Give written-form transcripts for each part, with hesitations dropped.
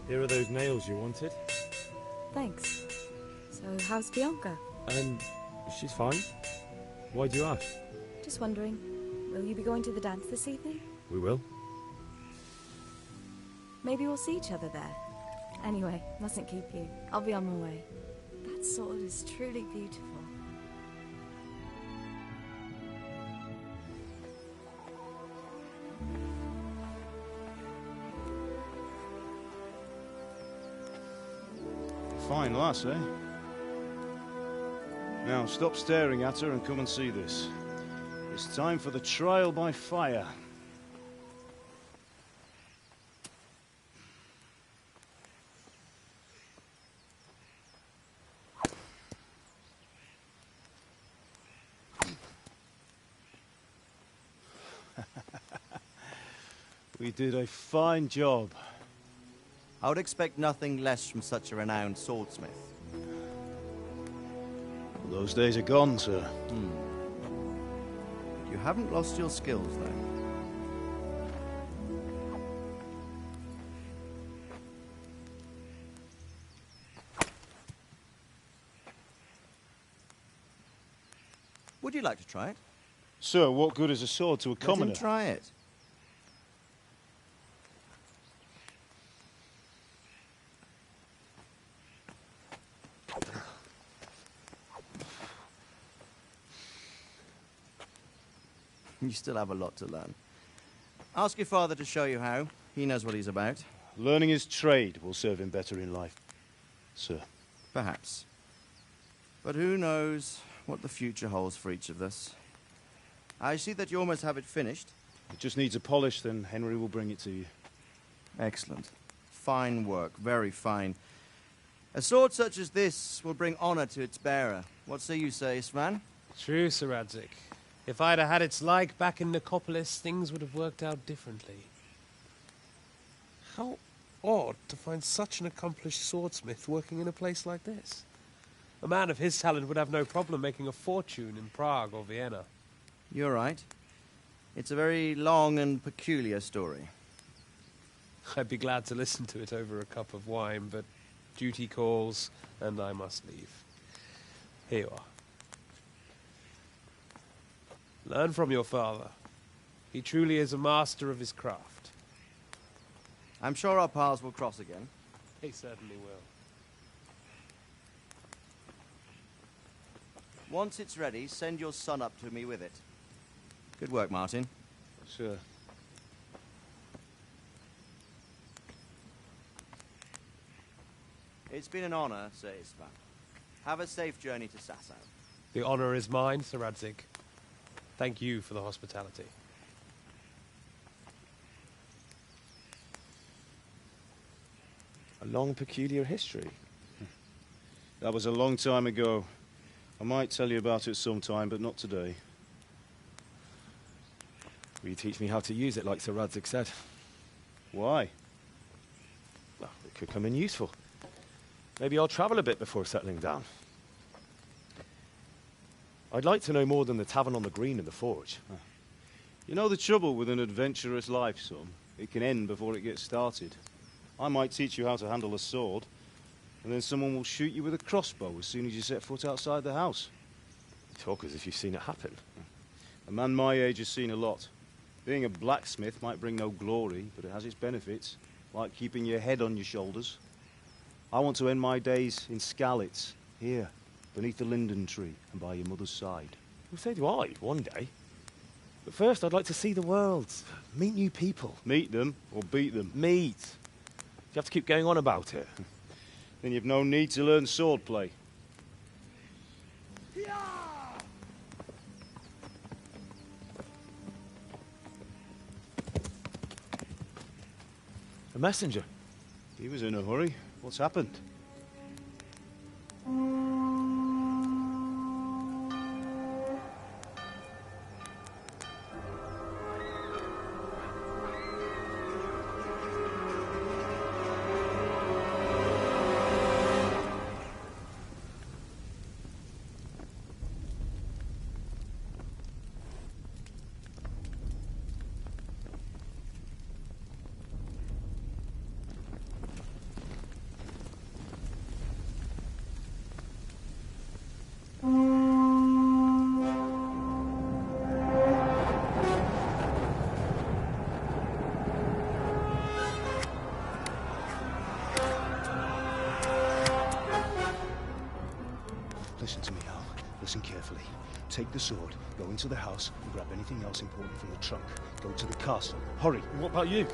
Here are those nails you wanted. Thanks. So, how's Bianca? She's fine. Why do you ask? Just wondering, will you be going to the dance this evening? We will. Maybe we'll see each other there. Anyway, mustn't keep you. I'll be on my way. That sword is truly beautiful. Fine lass, eh? Now, stop staring at her and come and see this. It's time for the trial by fire. We did a fine job. I would expect nothing less from such a renowned swordsmith. Those days are gone, sir. You haven't lost your skills, though. Would you like to try it? Sir, what good is a sword to a commoner? Let him try it. You still have a lot to learn. Ask your father to show you how. He knows what he's about. Learning his trade will serve him better in life, sir. Perhaps. But who knows what the future holds for each of us. I see that you almost have it finished. It just needs a polish, then Henry will bring it to you. Excellent. Fine work, very fine. A sword such as this will bring honor to its bearer. What say you, Svan? True, Sir Radzig. If I'd have had its like back in Nicopolis, things would have worked out differently. How odd to find such an accomplished swordsmith working in a place like this. A man of his talent would have no problem making a fortune in Prague or Vienna. You're right. It's a very long and peculiar story. I'd be glad to listen to it over a cup of wine, but duty calls, and I must leave. Here you are. Learn from your father. He truly is a master of his craft. I'm sure our paths will cross again. He certainly will. Once it's ready, send your son up to me with it. Good work, Martin. Sir. It's been an honor, Sir Isvan. Have a safe journey to Sasau. The honor is mine, Sir Radzig. Thank you for the hospitality. A long, peculiar history. That was a long time ago. I might tell you about it sometime, but not today. Will you teach me how to use it, like Sir Radzig said? Why? Well, it could come in useful. Maybe I'll travel a bit before settling down. I'd like to know more than the tavern on the green and the forge. You know the trouble with an adventurous life, son? It can end before it gets started. I might teach you how to handle a sword, and then someone will shoot you with a crossbow as soon as you set foot outside the house. You talk as if you've seen it happen. A man my age has seen a lot. Being a blacksmith might bring no glory, but it has its benefits, like keeping your head on your shoulders. I want to end my days in Skalitz, here, beneath the linden tree and by your mother's side. Well, so do I, one day. But first, I'd like to see the world, meet new people. Meet them, or beat them. Meet. You have to keep going on about it. Then you've no need to learn swordplay. A messenger. He was in a hurry. What's happened? take the sword, go into the house, and grab anything else important from the trunk. Go to the castle. Hurry. And what about you?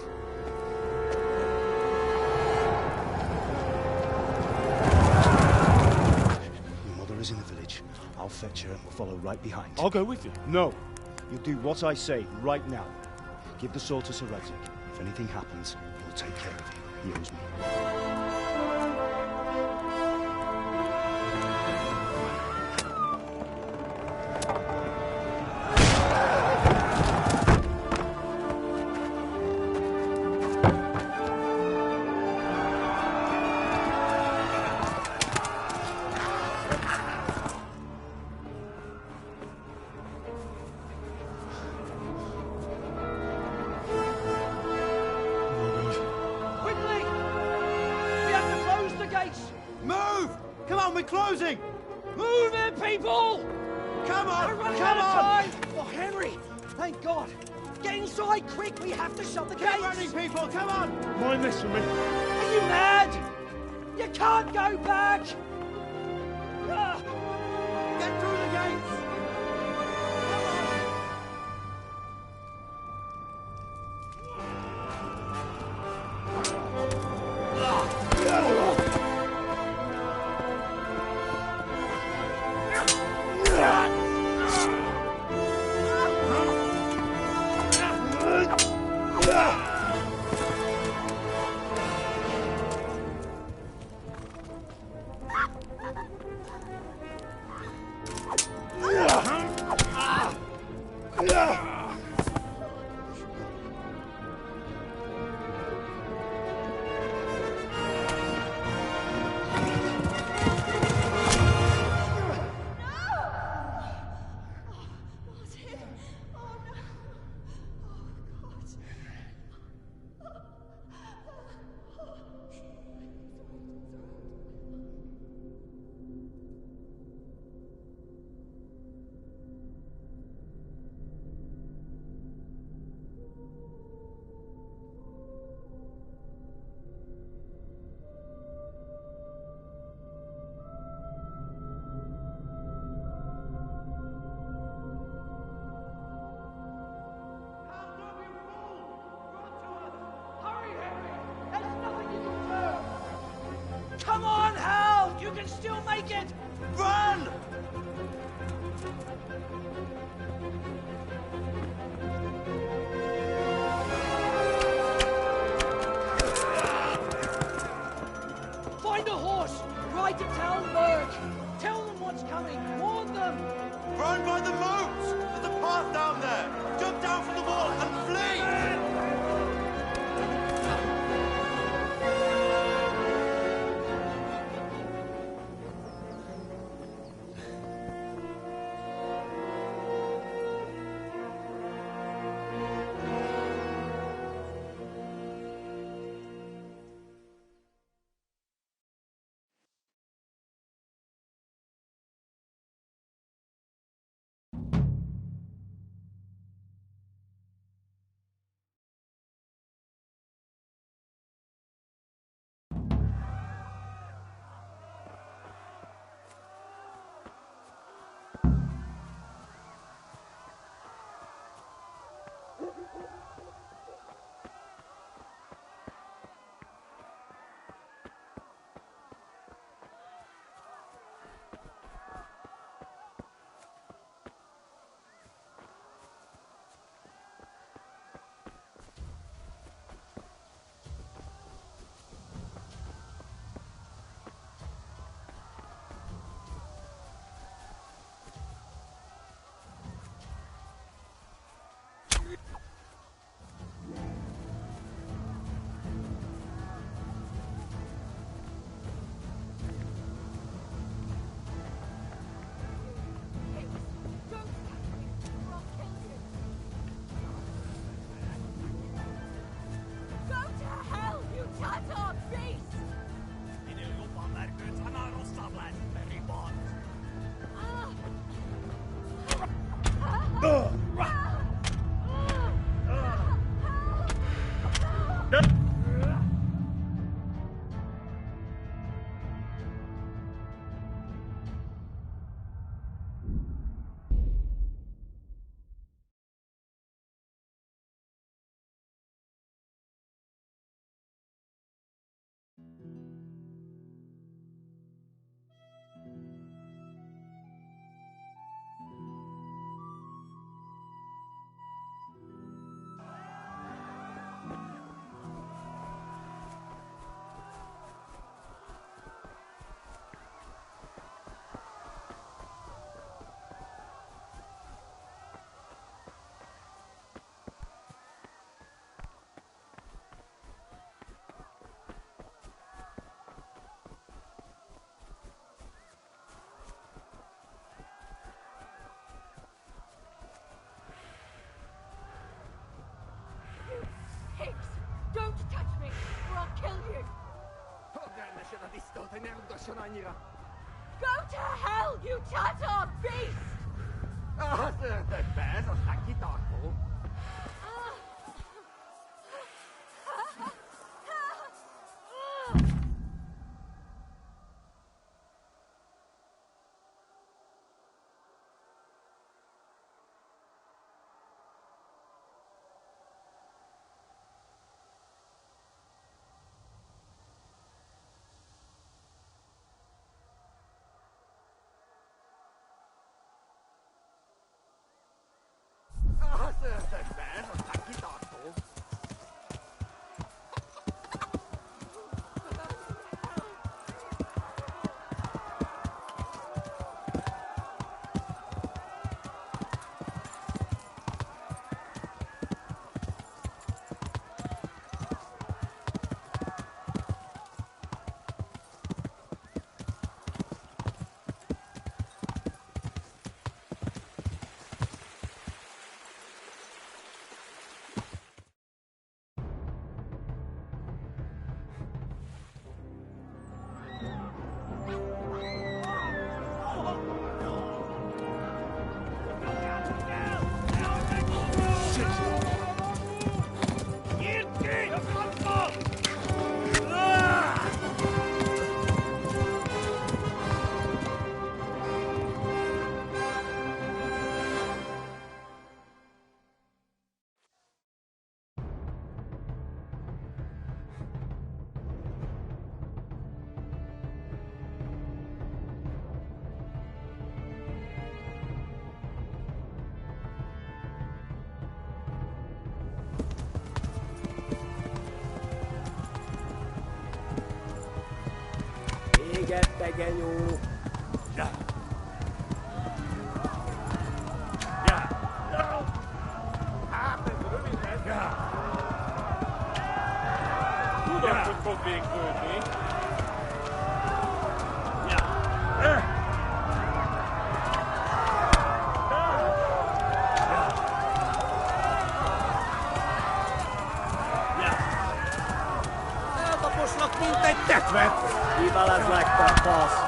Your mother is in the village. I'll fetch her and we'll follow right behind. I'll go with you. No. You'll do what I say right now. Give the sword to Sir Radzig. If anything happens, he'll take care of you. He owes me. Closing! Move it, people! Come on! We're running Come out of on! time! Oh, Henry! Thank God! Get inside, quick! We have to shut the gates! Keep running, people! Come on! Mind this for me. Are you mad? You can't go back! Get through the gates! Come on, Hal! You can still make it! Run! Find a horse! Ride to Talmberg! Tell them what's coming! Warn them! Run by the moat! There's a path down there! Jump down from the wall and flee! Go to hell, you Tatar beast! Genyó! Ja! Hát ez rövid lesz! Tudom, hogy fog végződni. Eltaposnak, mint egy tetvet! Mivel ez legtapasz?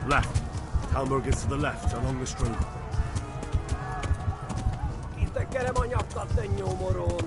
Left. Talmberg is to the left, along the stream. Kitekerem a nyakat, te nyomoronc!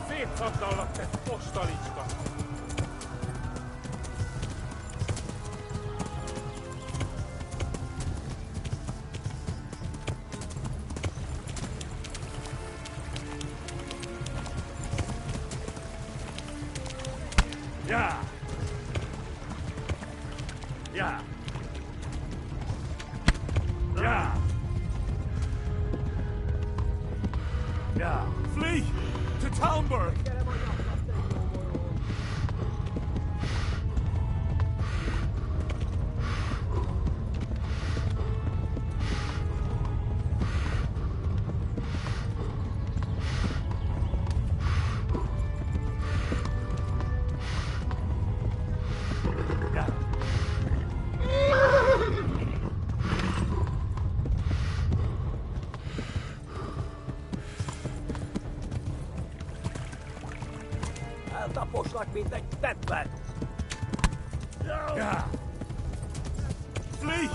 Szétszabdallak, te postalicska! Yeah! Yeah! Yeah! Yeah! Flee! To Talmberg! be like that bad. No! Flee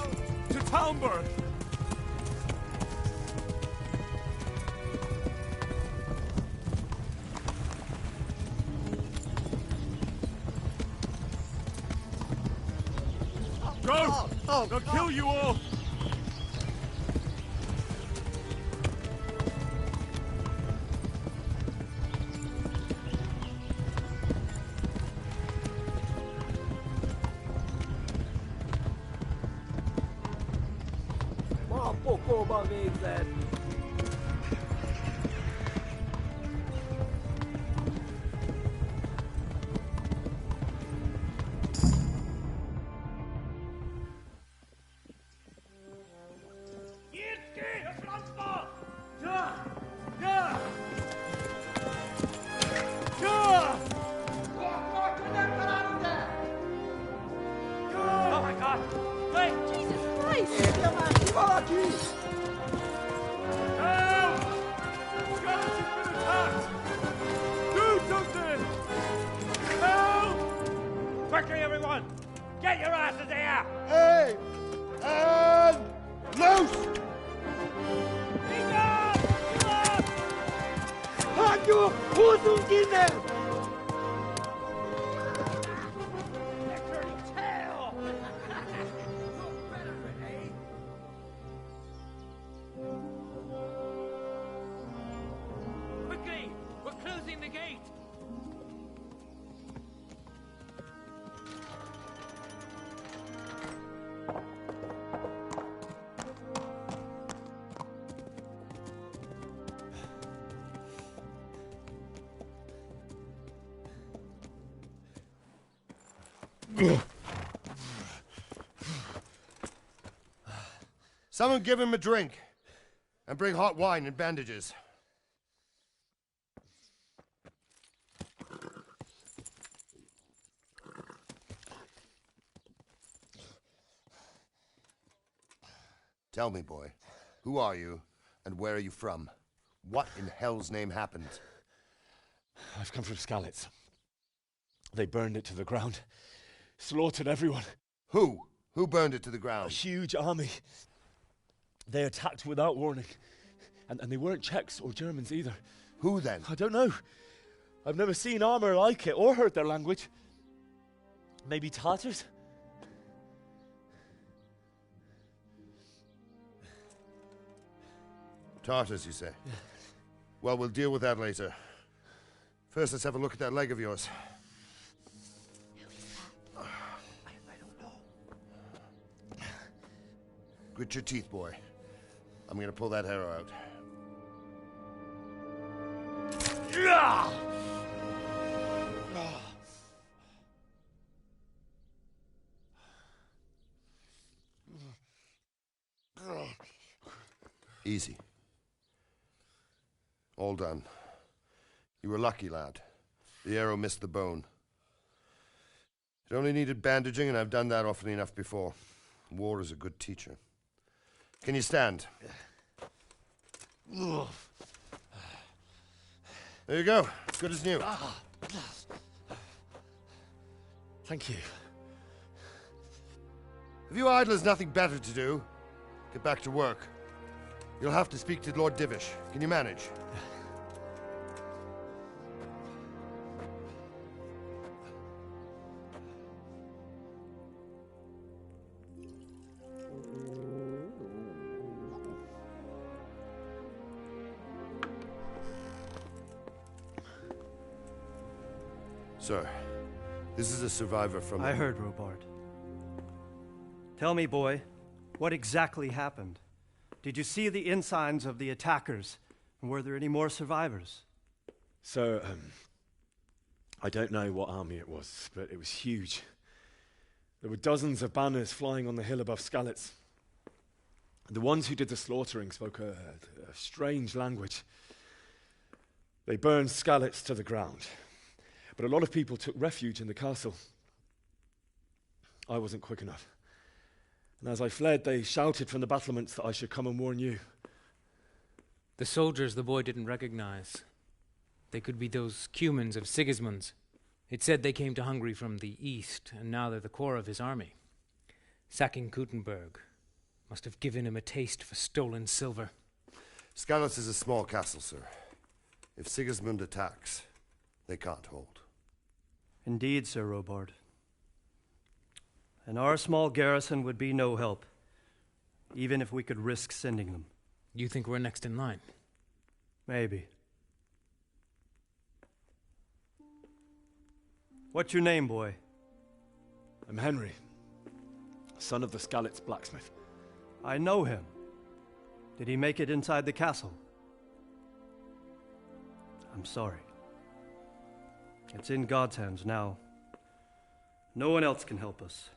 to Talmberg! Go! They'll kill you all! Poco bagay. Oh my God! Hey! Jesus Christ! Help! Skeleton's been attacked! Do something! Help! Quickly, everyone! Get your asses here! Hey! And loose! Hanyo! Who's in there? Quickly! We're closing the gate! Someone give him a drink. And bring hot wine and bandages. Tell me, boy, who are you and where are you from? What in hell's name happened? I've come from Skalitz. They burned it to the ground. Slaughtered everyone. Who? Who burned it to the A ground? huge army. They attacked without warning. And they weren't Czechs or Germans either. Who then? I don't know. I've never seen armor like it or heard their language. Maybe Tatars? Tartars, you say? Well, we'll deal with that later. First, let's have a look at that leg of yours. Grit your teeth, boy. I'm gonna pull that arrow out. Easy. All done. You were lucky, lad. The arrow missed the bone. It only needed bandaging, and I've done that often enough before. War is a good teacher. Can you stand? There you go. Good as new. Thank you. Have you idlers nothing better to do? Get back to work. You'll have to speak to Lord Divish. Can you manage? Sir, this is a survivor from... I heard, Robard. Tell me, boy, what exactly happened? Did you see the ensigns of the attackers? And were there any more survivors? So, I don't know what army it was, but it was huge. There were dozens of banners flying on the hill above Skalitz. The ones who did the slaughtering spoke a strange language. They burned Skalitz to the ground. But a lot of people took refuge in the castle. I wasn't quick enough. And as I fled, they shouted from the battlements that I should come and warn you. The soldiers the boy didn't recognize. They could be those Cumans of Sigismund's. It said they came to Hungary from the east, and now they're the core of his army. Sacking Gutenberg must have given him a taste for stolen silver. Skalitz is a small castle, sir. If Sigismund attacks, they can't hold. Indeed, Sir Robard. And our small garrison would be no help, even if we could risk sending them. You think we're next in line? Maybe. What's your name, boy? I'm Henry, son of the Skalitz blacksmith. I know him. Did he make it inside the castle? I'm sorry. It's in God's hands now. No one else can help us.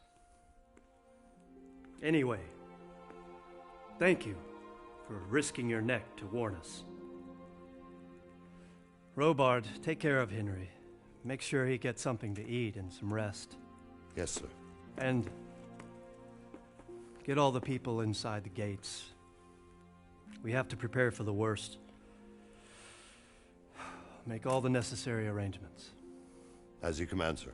Anyway, thank you for risking your neck to warn us. Robard, take care of Henry. Make sure he gets something to eat and some rest. Yes, sir. And get all the people inside the gates. We have to prepare for the worst. Make all the necessary arrangements. As you command, sir.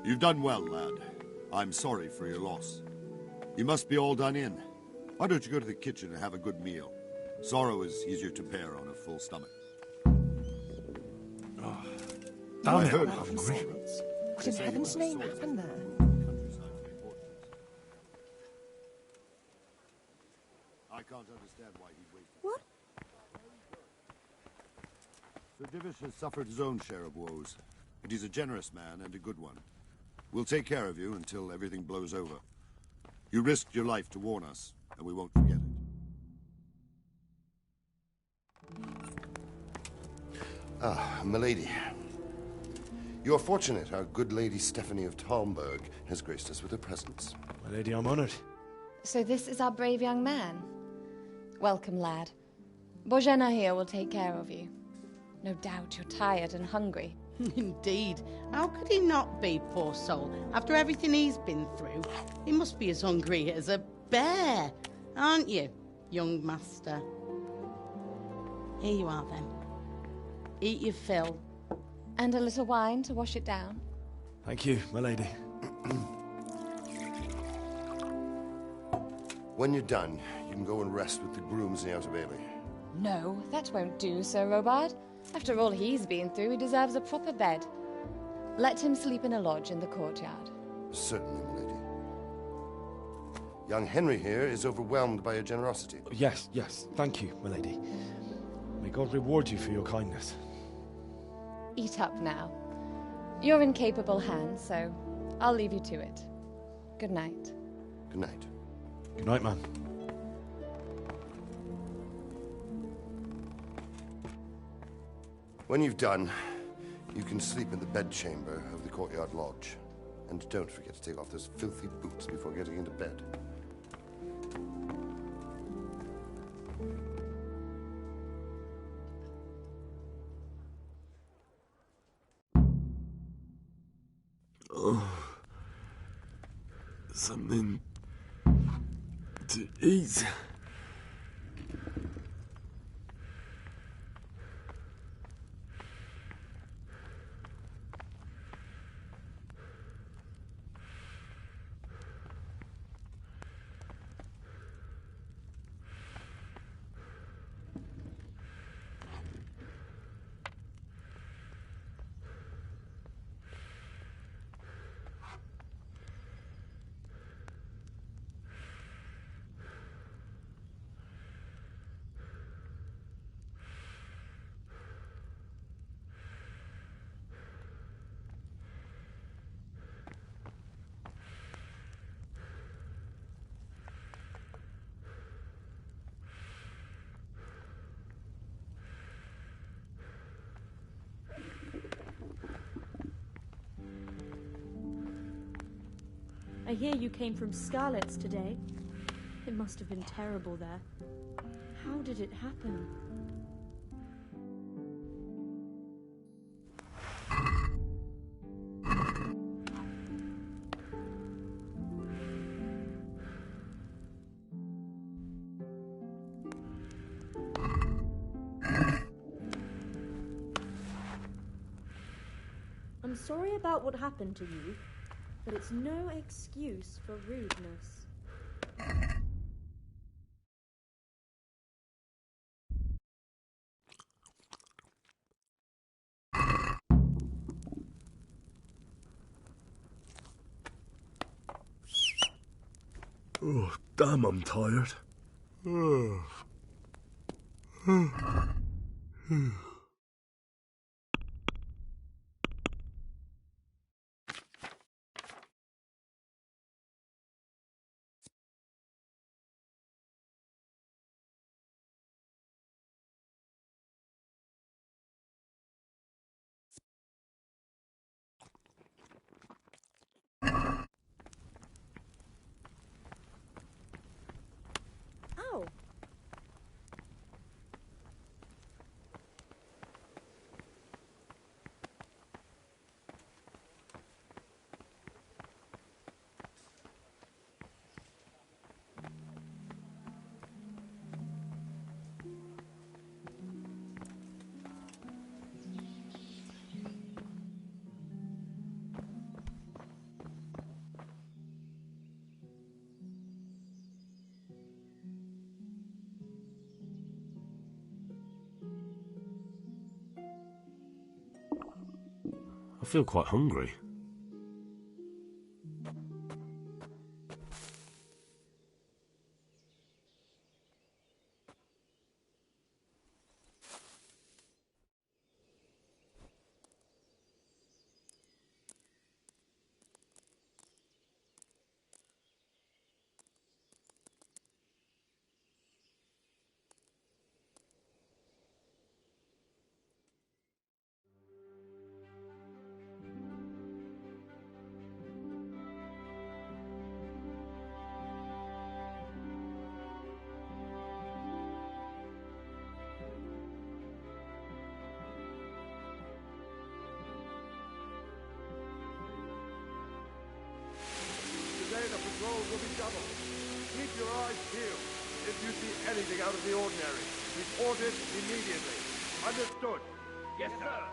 You've done well, lad. I'm sorry for your loss. You must be all done in. Why don't you go to the kitchen and have a good meal? Sorrow is easier to bear on a full stomach. Oh, Damn I it. heard hungry. What in heaven's name happened there? I can't understand why he waited. What? Sir Divish has suffered his own share of woes, but he's a generous man and a good one. We'll take care of you until everything blows over. You risked your life to warn us, and we won't forget it. Ah, milady. You are fortunate our good lady Stephanie of Talmberg has graced us with her presence. My lady, I'm honored. So this is our brave young man. Welcome, lad. Bozhena here will take care of you. No doubt you're tired and hungry. Indeed. How could he not be, poor soul? After everything he's been through, he must be as hungry as a bear, aren't you, young master? Here you are, then. Eat your fill. And a little wine to wash it down. Thank you, my lady. When you're done, you can go and rest with the grooms in the Outer Bailey. No, that won't do, Sir Robard. After all he's been through, he deserves a proper bed. Let him sleep in a lodge in the courtyard. Certainly, milady. Young Henry here is overwhelmed by your generosity. Yes, yes. Thank you, my lady. May God reward you for your kindness. Eat up now. You're in capable hands, so I'll leave you to it. Good night. Good night. Good night, man. When you've done, you can sleep in the bedchamber of the courtyard lodge. And don't forget to take off those filthy boots before getting into bed. Oh, something to eat. I hear you came from Scarlet's today. It must have been terrible there. How did it happen? I'm sorry about what happened to you, but it's no excuse for rudeness. Oh, damn, I'm tired. Ow! I feel quite hungry. Today the patrols will be doubled. Keep your eyes peeled. If you see anything out of the ordinary, report it immediately. Understood? Yes, sir.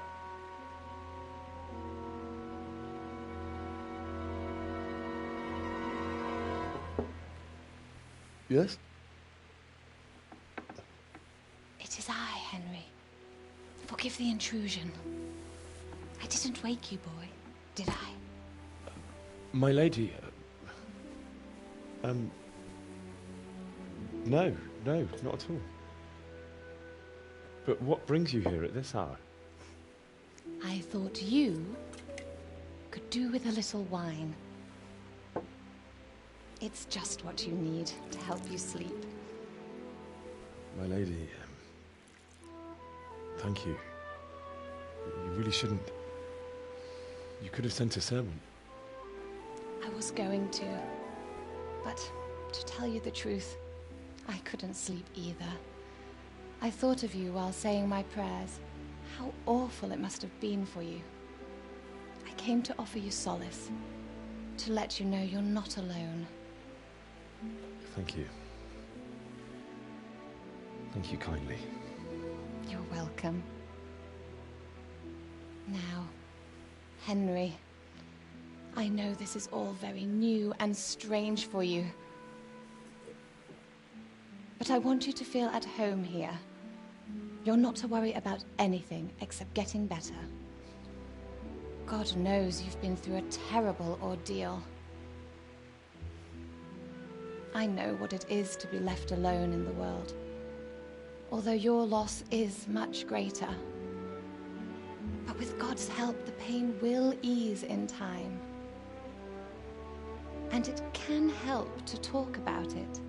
Yes? It is I, Henry. Forgive the intrusion. I didn't wake you, boy, did I? My lady, no, not at all. But what brings you here at this hour? I thought you could do with a little wine. It's just what you need to help you sleep. My lady, thank you. You really shouldn't. You could have sent a servant. I was going to, but to tell you the truth, I couldn't sleep either. I thought of you while saying my prayers. How awful it must have been for you. I came to offer you solace, to let you know you're not alone. Thank you. Thank you kindly. You're welcome. Now, Henry, I know this is all very new and strange for you. But I want you to feel at home here. You're not to worry about anything except getting better. God knows you've been through a terrible ordeal. I know what it is to be left alone in the world, although your loss is much greater. But with God's help, the pain will ease in time. And it can help to talk about it,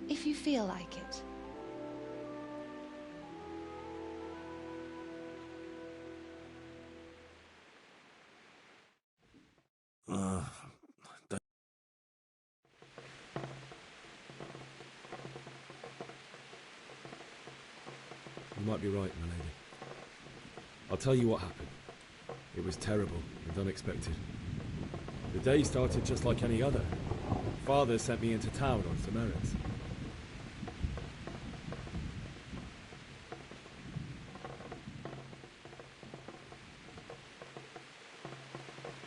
if you feel like it. You might be right, my lady. I'll tell you what happened. It was terrible and unexpected. The day started just like any other. Father sent me into town on some errands.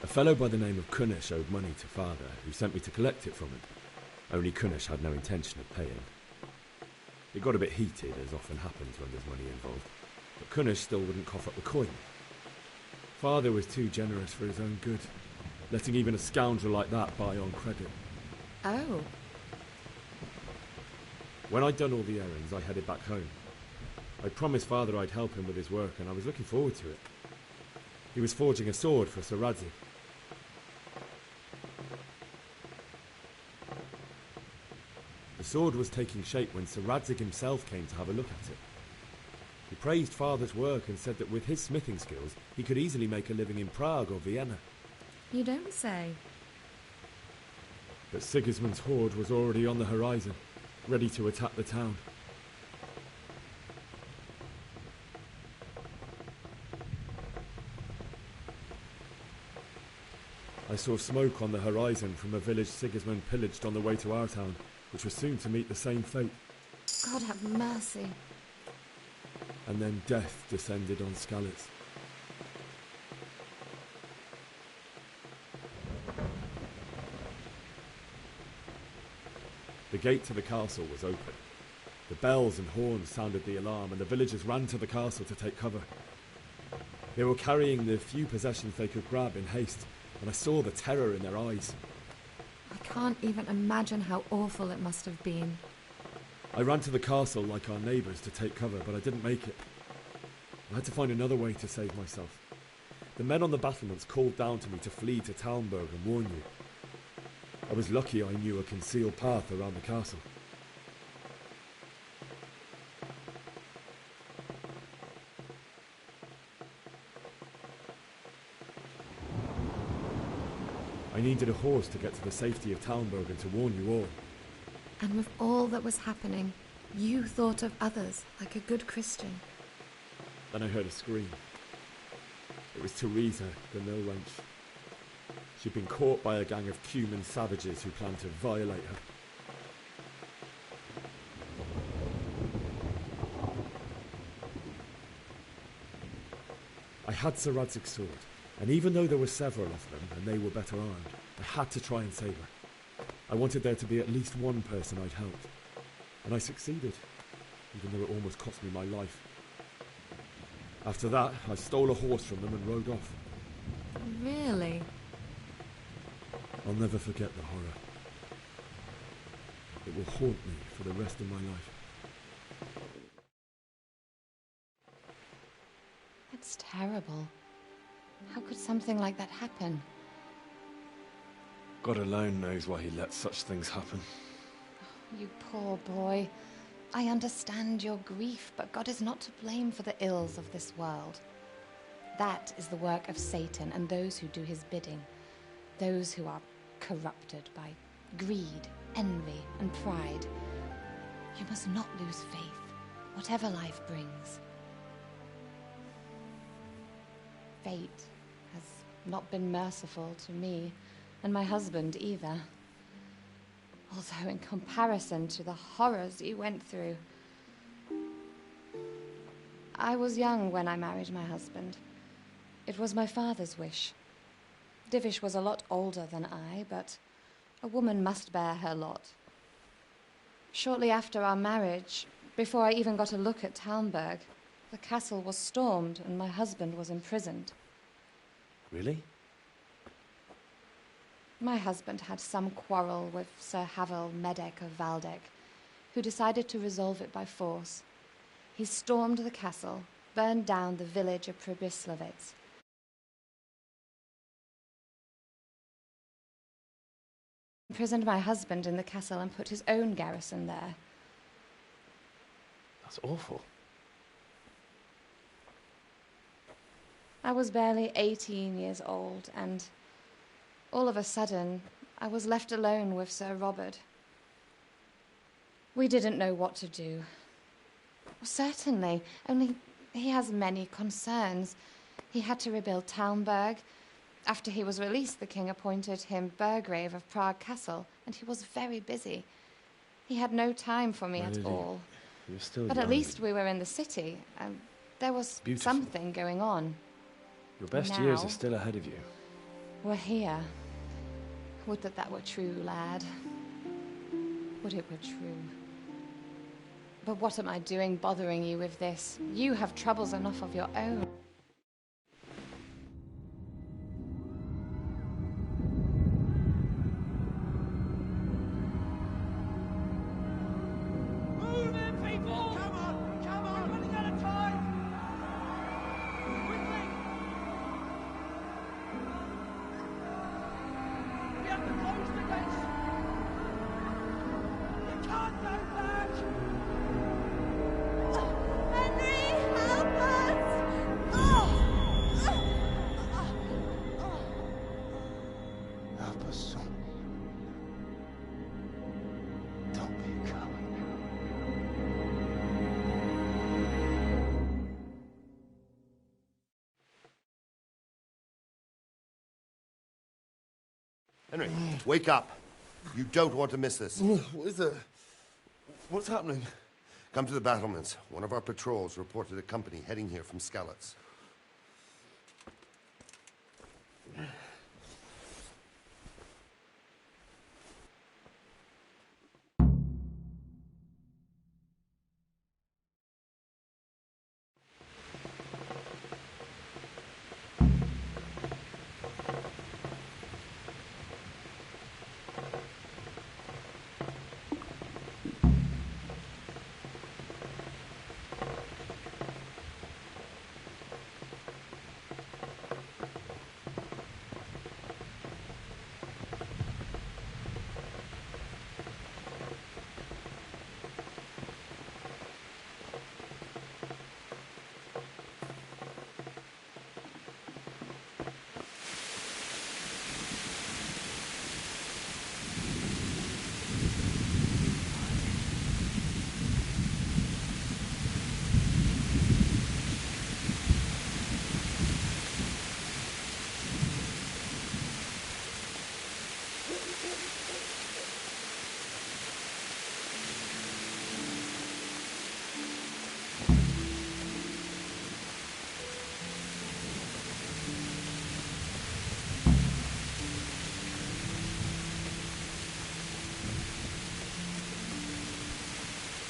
A fellow by the name of Kunish owed money to Father, who sent me to collect it from him. Only Kunish had no intention of paying. It got a bit heated, as often happens when there's money involved, but Kunish still wouldn't cough up the coin. Father was too generous for his own good, letting even a scoundrel like that buy on credit. Oh. When I'd done all the errands, I headed back home. I promised Father I'd help him with his work, and I was looking forward to it. He was forging a sword for Sir Radzig. The sword was taking shape when Sir Radzig himself came to have a look at it. He praised Father's work and said that with his smithing skills, he could easily make a living in Prague or Vienna. You don't say. But Sigismund's horde was already on the horizon, ready to attack the town. I saw smoke on the horizon from a village Sigismund pillaged on the way to our town, which was soon to meet the same fate. God have mercy. And then death descended on Skalitz. The gate to the castle was open. The bells and horns sounded the alarm, and the villagers ran to the castle to take cover. They were carrying the few possessions they could grab in haste, and I saw the terror in their eyes. I can't even imagine how awful it must have been. I ran to the castle like our neighbours to take cover, but I didn't make it. I had to find another way to save myself. The men on the battlements called down to me to flee to Talmberg and warn you. I was lucky I knew a concealed path around the castle. I needed a horse to get to the safety of Talmberg and to warn you all. And with all that was happening, you thought of others like a good Christian. Then I heard a scream. It was Teresa, the mill wench. She'd been caught by a gang of Cuman savages who planned to violate her. I had Sir Radzig's sword, and even though there were several of them and they were better armed, I had to try and save her. I wanted there to be at least one person I'd helped, and I succeeded, even though it almost cost me my life. After that, I stole a horse from them and rode off. Really? I'll never forget the horror. It will haunt me for the rest of my life. That's terrible. How could something like that happen? God alone knows why he lets such things happen. You poor boy. I understand your grief, but God is not to blame for the ills of this world. That is the work of Satan and those who do his bidding. Those who are corrupted by greed, envy, and pride. You must not lose faith, whatever life brings. Fate has not been merciful to me, and my husband either. Although in comparison to the horrors you went through. I was young when I married my husband. It was my father's wish. Divish was a lot older than I, but a woman must bear her lot. Shortly after our marriage, before I even got a look at Talmberg, the castle was stormed and my husband was imprisoned. Really? My husband had some quarrel with Sir Havel Medek of Valdek, who decided to resolve it by force. He stormed the castle, burned down the village of Pribyslavitz, imprisoned my husband in the castle and put his own garrison there. That's awful. I was barely 18 years old, and all of a sudden, I was left alone with Sir Robert. We didn't know what to do. Certainly. Only he has many concerns. He had to rebuild Talmberg. After he was released, the king appointed him Burgrave of Prague Castle, and he was very busy. He had no time for me at all. You're still But young. at least we were in the city. There was Beautiful. something going on. Your best Now, years are still ahead of you. we're here. Would that that were true, lad. Would it were true. But what am I doing bothering you with this? You have troubles enough of your own. Move in, people! Come on! Come on! We're running out of time! Quickly! We have to close the gates! You can't go back! Henry, help us! Help us, son. Don't be a coward. Henry, wake up. You don't want to miss this. What is it? What's happening? Come to the battlements. One of our patrols reported a company heading here from Skalitz.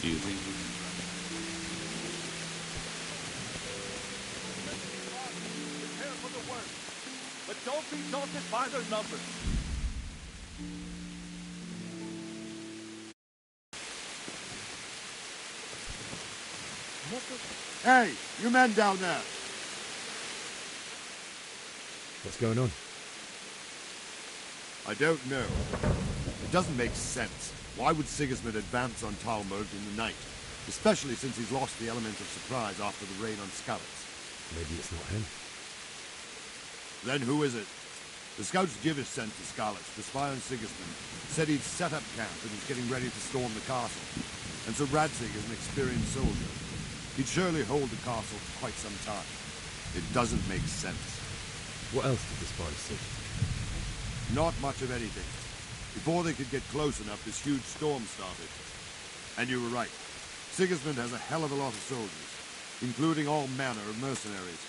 Do you think we Prepare for the worst, but don't be daunted by their numbers. Hey, you men down there! What's going on? I don't know. It doesn't make sense. Why would Sigismund advance on Talmberg in the night? Especially since he's lost the element of surprise after the raid on Skalitz. Maybe it's not him. Then who is it? The scouts Givish sent to Skalitz to spy on Sigismund said he'd set up camp and was getting ready to storm the castle. And so Radzig is an experienced soldier. He'd surely hold the castle for quite some time. It doesn't make sense. What else did the spies see? Not much of anything. Before they could get close enough, this huge storm started. And you were right. Sigismund has a hell of a lot of soldiers, including all manner of mercenaries.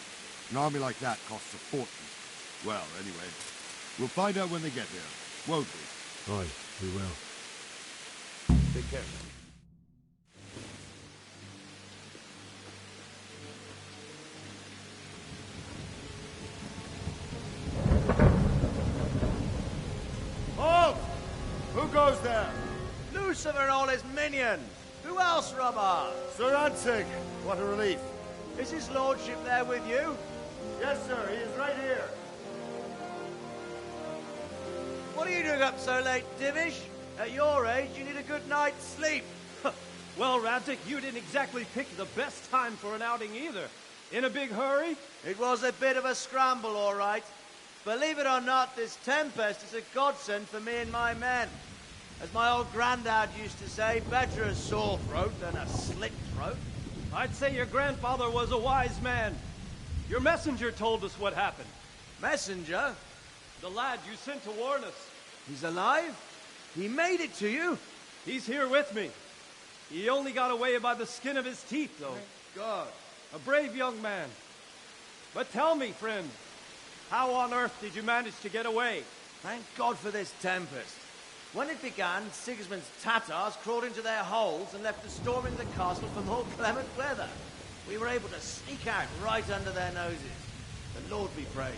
An army like that costs a fortune. Well, anyway, we'll find out when they get here, won't we? Aye, we will. Take care. Halt! Who goes there? Lucifer and all his minions. Who else, Robber? Sir Ansig. What a relief. Is his lordship there with you? Yes, sir. He is right here. What are you doing up so late, Divish? At your age, you need a good night's sleep. Well, Radzig, you didn't exactly pick the best time for an outing either. In a big hurry? It was a bit of a scramble, all right. Believe it or not, this tempest is a godsend for me and my men. As my old granddad used to say, better a sore throat than a slit throat. I'd say your grandfather was a wise man. Your messenger told us what happened. Messenger? The lad you sent to warn us. He's alive? He made it to you? He's here with me. He only got away by the skin of his teeth, though. Thank God. A brave young man. But tell me, friend, how on earth did you manage to get away? Thank God for this tempest. When it began, Sigismund's Tatars crawled into their holes and left us storming the castle for more clement weather. We were able to sneak out right under their noses. The Lord be praised.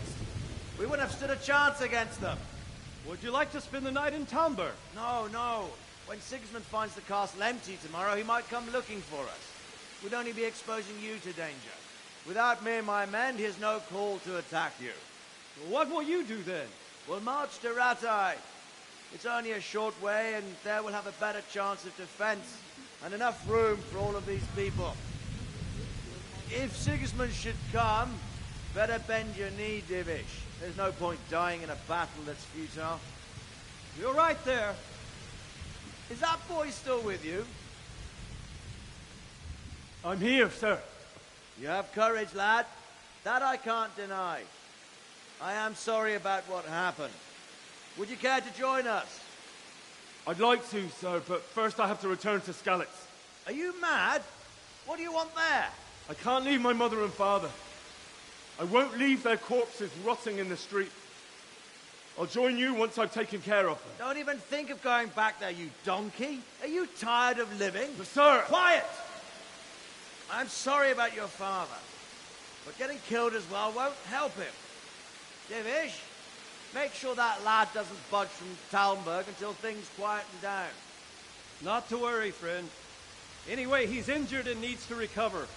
We wouldn't have stood a chance against them. Would you like to spend the night in Talmberg? No, no. When Sigismund finds the castle empty tomorrow, he might come looking for us. We'd only be exposing you to danger. Without me and my men, he has no call to attack you. Well, what will you do then? We'll march to Rattay. It's only a short way, and there we'll have a better chance of defense, and enough room for all of these people. If Sigismund should come, better bend your knee, Divish. There's no point dying in a battle that's futile. You're right there. Is that boy still with you? I'm here, sir. You have courage, lad. That I can't deny. I am sorry about what happened. Would you care to join us? I'd like to, sir, but first I have to return to Skalitz. Are you mad? What do you want there? I can't leave my mother and father. I won't leave their corpses rotting in the street. I'll join you once I've taken care of them. Don't even think of going back there, you donkey. Are you tired of living? But, sir! Quiet! I'm sorry about your father, but getting killed as well won't help him. Divish, make sure that lad doesn't budge from Talmberg until things quieten down. Not to worry, friend. Anyway, he's injured and needs to recover.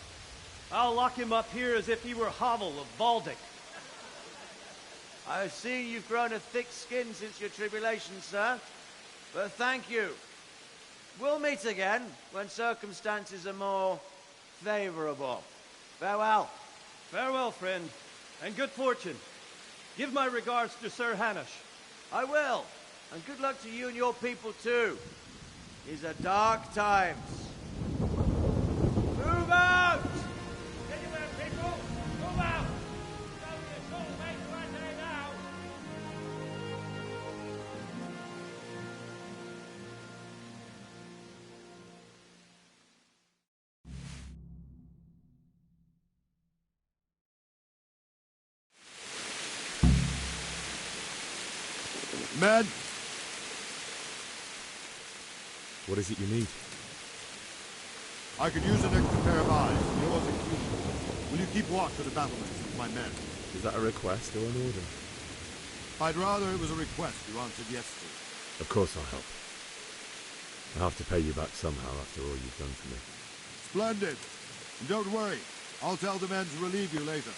I'll lock him up here as if he were Havel of Baldic. I've seen you've grown a thick skin since your tribulation, sir. But thank you. We'll meet again when circumstances are more favorable. Farewell. Farewell, friend, and good fortune. Give my regards to Sir Hanush. I will. And good luck to you and your people, too. These are dark times. Move out! Anywhere, people! Move out! Don't be a soul mate right there now! Med! What is it you need? I could use an extra pair of eyes. Yours are keen. Will you keep watch at the battlements with my men? Is that a request or an order? I'd rather it was a request you answered yes to. Of course I'll help. I'll have to pay you back somehow after all you've done for me. Splendid. And don't worry. I'll tell the men to relieve you later.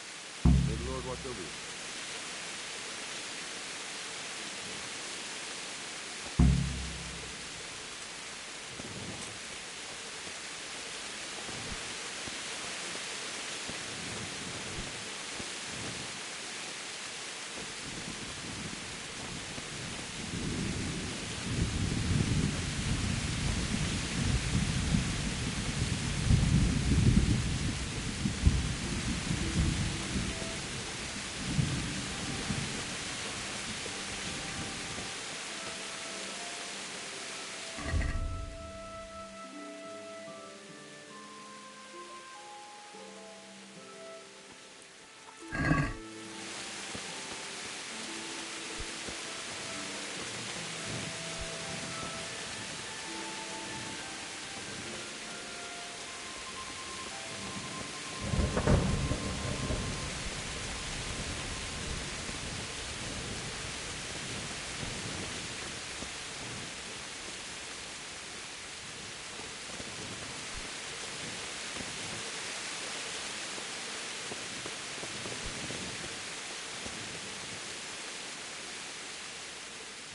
May the Lord watch over you.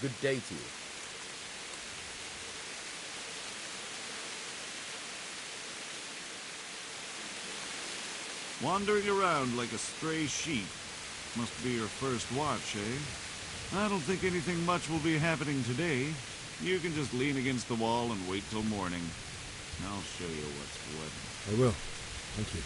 Good day to you. Wandering around like a stray sheep. Must be your first watch, eh? I don't think anything much will be happening today. You can just lean against the wall and wait till morning. I'll show you what's what. I will. Thank you.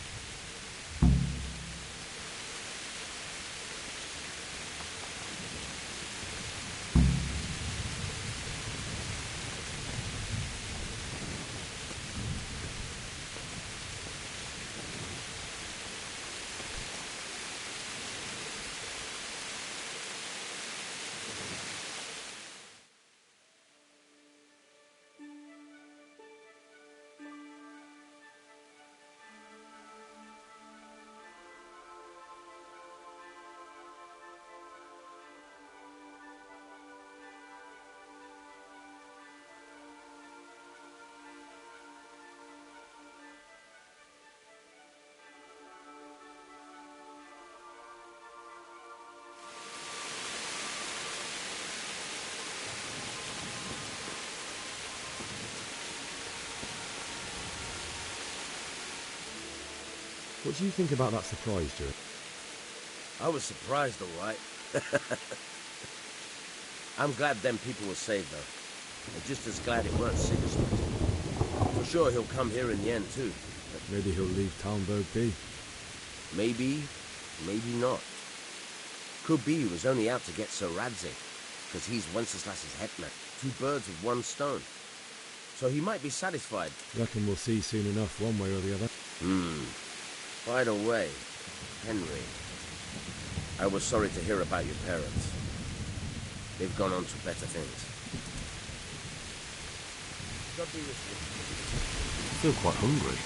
What do you think about that surprise, Stuart? I was surprised, all right. I'm glad them people were saved, though. I'm just as glad it weren't Sigismund. For sure he'll come here in the end, too. But maybe he'll leave Talmberg be. Maybe, maybe not. Could be he was only out to get Sir Radzig, because he's Wenceslas's hetman. 2 birds with 1 stone. So he might be satisfied. Reckon we'll see soon enough, one way or the other. By the way, Henry, I was sorry to hear about your parents. They've gone on to better things. God be with you. I feel quite hungry.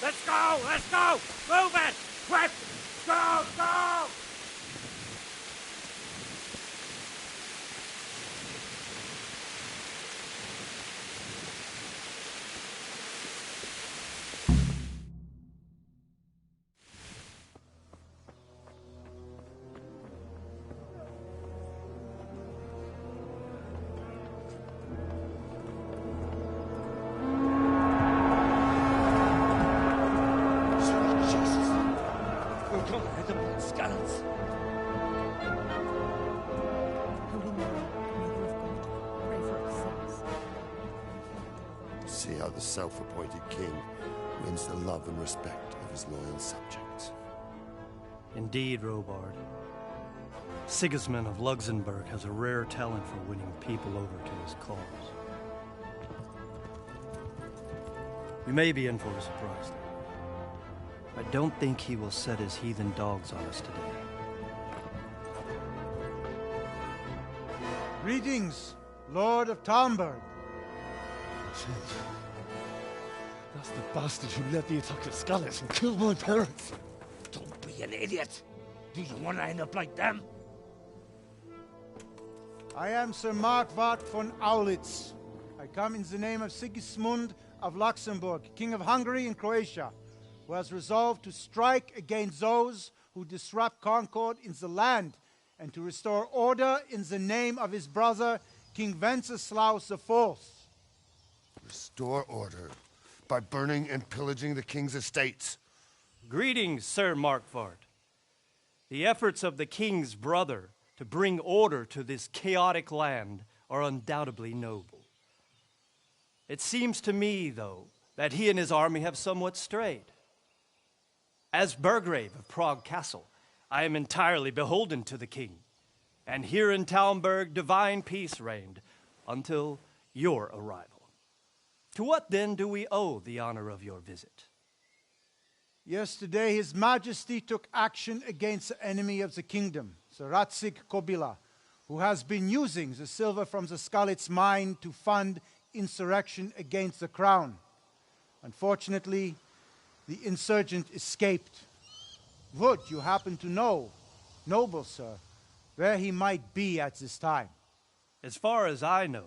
Let's go! Let's go! Move it! Quick! Go! Go! See how the self-appointed king wins the love and respect of his loyal subjects. Indeed, Robard. Sigismund of Luxembourg has a rare talent for winning people over to his cause. We may be in for a surprise, though. I don't think he will set his heathen dogs on us today. Greetings, Lord of Talmberg. That's the bastard who led the attack at Skalitz and killed my parents. Don't be an idiot. Do you want to end up like them? I am Sir Markwart von Aulitz. I come in the name of Sigismund of Luxembourg, King of Hungary and Croatia, who has resolved to strike against those who disrupt concord in the land and to restore order in the name of his brother, King Wenceslaus IV. Restore order by burning and pillaging the king's estates. Greetings, Sir Markwart. The efforts of the king's brother to bring order to this chaotic land are undoubtedly noble. It seems to me, though, that he and his army have somewhat strayed. As Burgrave of Prague Castle, I am entirely beholden to the king, and here in Talmberg divine peace reigned until your arrival. To what then do we owe the honor of your visit? Yesterday, His Majesty took action against the enemy of the kingdom, Sir Radzig Kobyla, who has been using the silver from the Skalitz mine to fund insurrection against the crown. Unfortunately, the insurgent escaped. Would you happen to know, noble sir, where he might be at this time? As far as I know,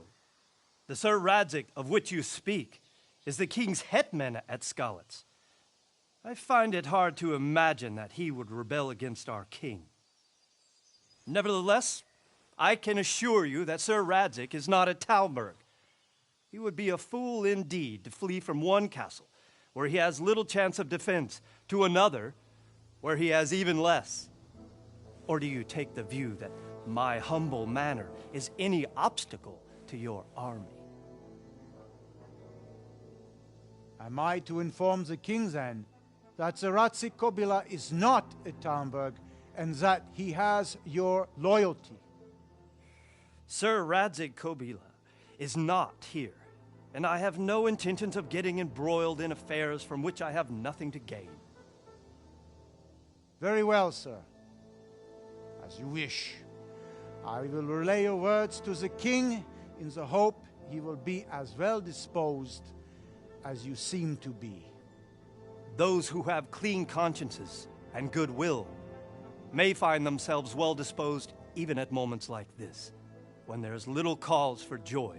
the Sir Radzig of which you speak is the king's hetman at Skalitz. I find it hard to imagine that he would rebel against our king. Nevertheless, I can assure you that Sir Radzig is not at Talmberg. He would be a fool indeed to flee from one castle, where he has little chance of defense, to another, where he has even less. Or do you take the view that my humble manner is any obstacle to your army? Am I to inform the king then that Sir Radzig Kobyla is not at Talmberg and that he has your loyalty? Sir Radzig Kobyla is not here, and I have no intentions of getting embroiled in affairs from which I have nothing to gain. Very well, sir. As you wish. I will relay your words to the king in the hope he will be as well disposed as you seem to be. Those who have clean consciences and goodwill may find themselves well disposed even at moments like this, when there is little cause for joy.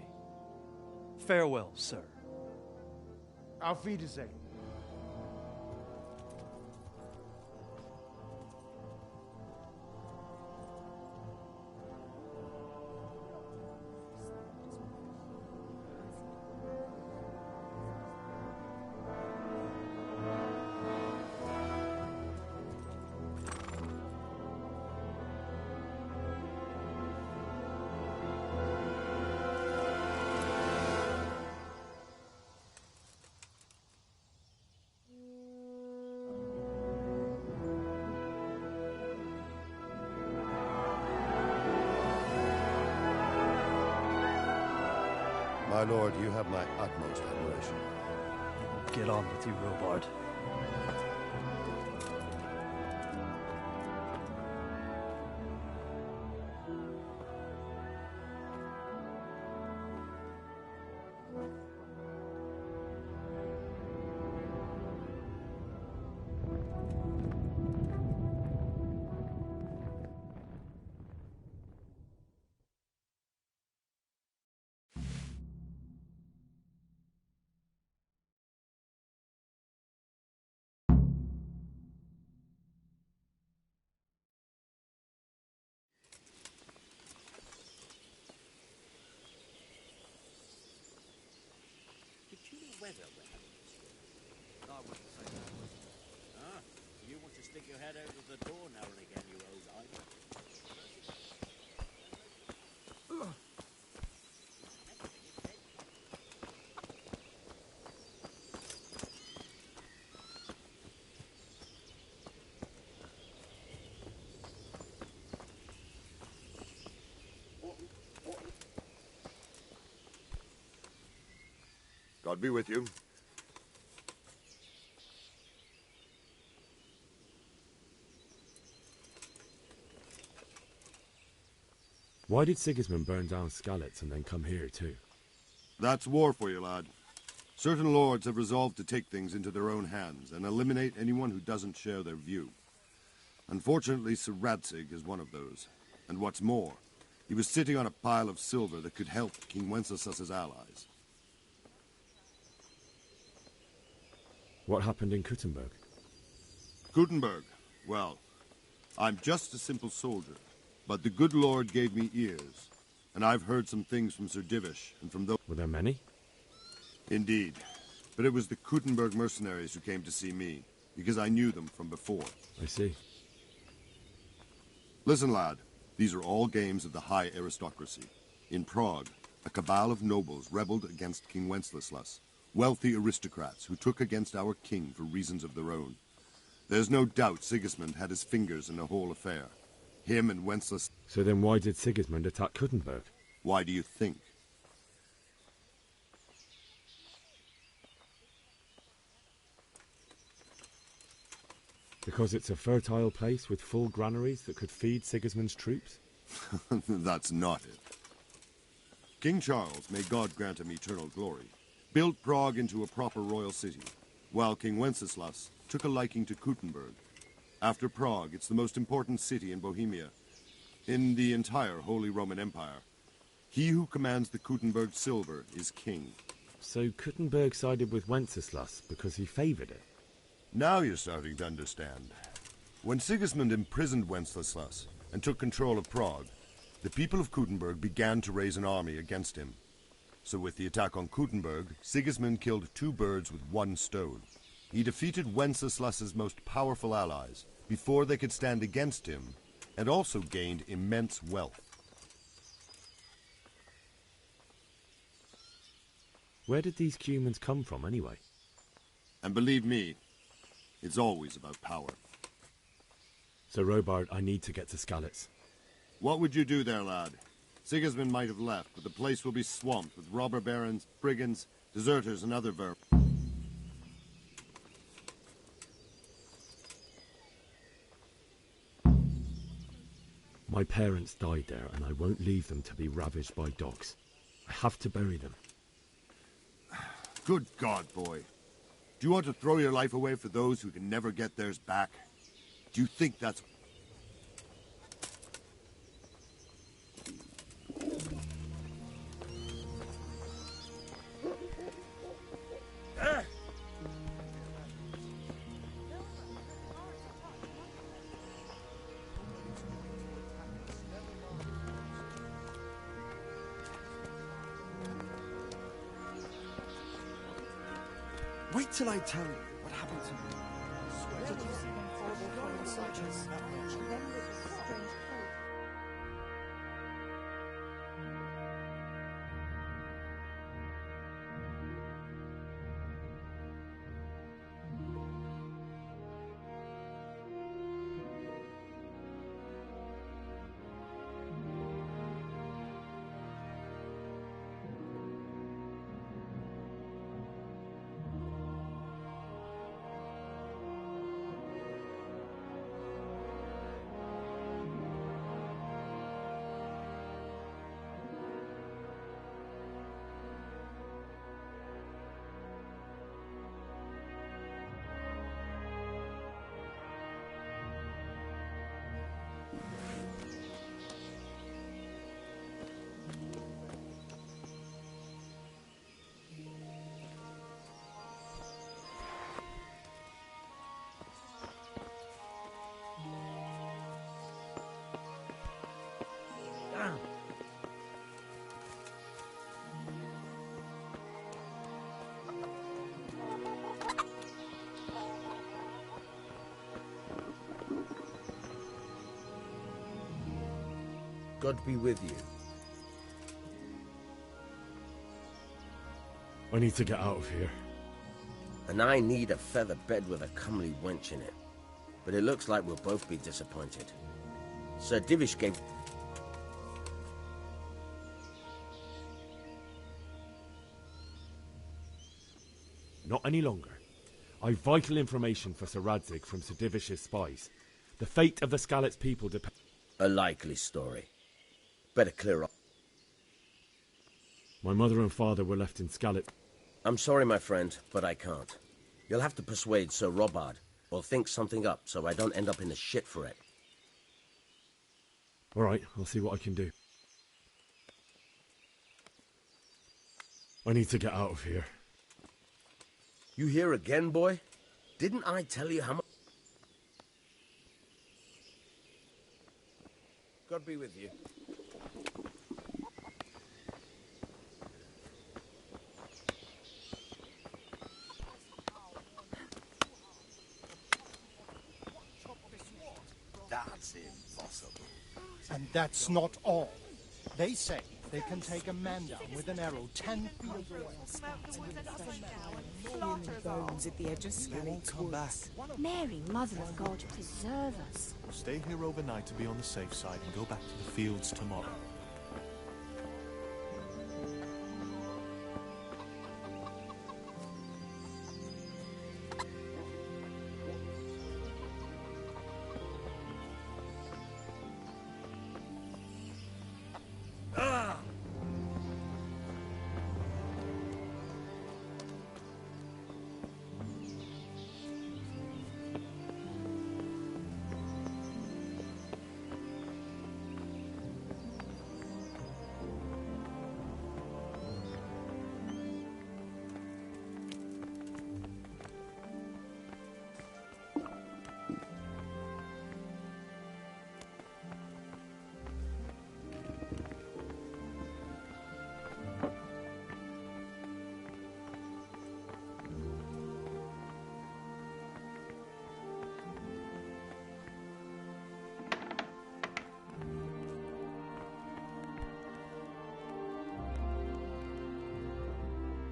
Farewell, sir. Auf Wiedersehen. My lord, you have my utmost admiration. Get on with you, Robard. God be with you. Why did Sigismund burn down Skalitz and then come here too? That's war for you, lad. Certain lords have resolved to take things into their own hands and eliminate anyone who doesn't share their view. Unfortunately, Sir Radzig is one of those. And what's more, he was sitting on a pile of silver that could help King Wenceslas's allies. What happened in Kuttenberg? Kuttenberg? Well, I'm just a simple soldier, but the good Lord gave me ears, and I've heard some things from Sir Divish and from those... Were there many? Indeed, but it was the Kuttenberg mercenaries who came to see me, because I knew them from before. I see. Listen, lad, these are all games of the high aristocracy. In Prague, a cabal of nobles rebelled against King Wenceslas, wealthy aristocrats who took against our king for reasons of their own. There's no doubt Sigismund had his fingers in the whole affair. Him and Wenceslas... So then why did Sigismund attack Kuttenberg? Why do you think? Because it's a fertile place with full granaries that could feed Sigismund's troops? That's not it. King Charles, may God grant him eternal glory, built Prague into a proper royal city, while King Wenceslas took a liking to Kuttenberg. After Prague, it's the most important city in Bohemia, in the entire Holy Roman Empire. He who commands the Kuttenberg silver is king. So Kuttenberg sided with Wenceslas because he favoured it? Now you're starting to understand. When Sigismund imprisoned Wenceslas and took control of Prague, the people of Kuttenberg began to raise an army against him. So with the attack on Kuttenberg, Sigismund killed two birds with one stone. He defeated Wenceslas's most powerful allies before they could stand against him, and also gained immense wealth. Where did these Cumans come from anyway? And believe me, it's always about power. So Robard, I need to get to Skalitz. What would you do there, lad? Sigismund might have left, but the place will be swamped with robber barons, brigands, deserters, and other vermin. My parents died there, and I won't leave them to be ravaged by dogs. I have to bury them. Good God, boy. Do you want to throw your life away for those who can never get theirs back? Do you think that's... Wait till I tell you what happened to me. Did you see them horrible foreign soldiers? Then there's a strange cold. God be with you. I need to get out of here. And I need a feather bed with a comely wench in it. But it looks like we'll both be disappointed. Sir Divish gave... Not any longer. I've vital information for Sir Radzig from Sir Divish's spies. The fate of the Skalitz people depends... A likely story. Better clear up. My mother and father were left in Skalitz. I'm sorry, my friend, but I can't. You'll have to persuade Sir Robard, or think something up so I don't end up in the shit for it. All right, I'll see what I can do. I need to get out of here. You here again, boy? Didn't I tell you how much... God be with you. That's impossible. And that's not all. They say they can take a man down with an arrow 10 feet away. Bones at the edge of Skalitz come back. Mary, Mother of God, preserve us. Stay here overnight to be on the safe side and go back to the fields tomorrow.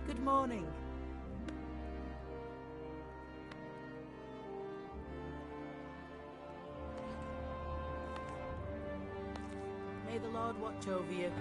Good morning. May the Lord watch over you.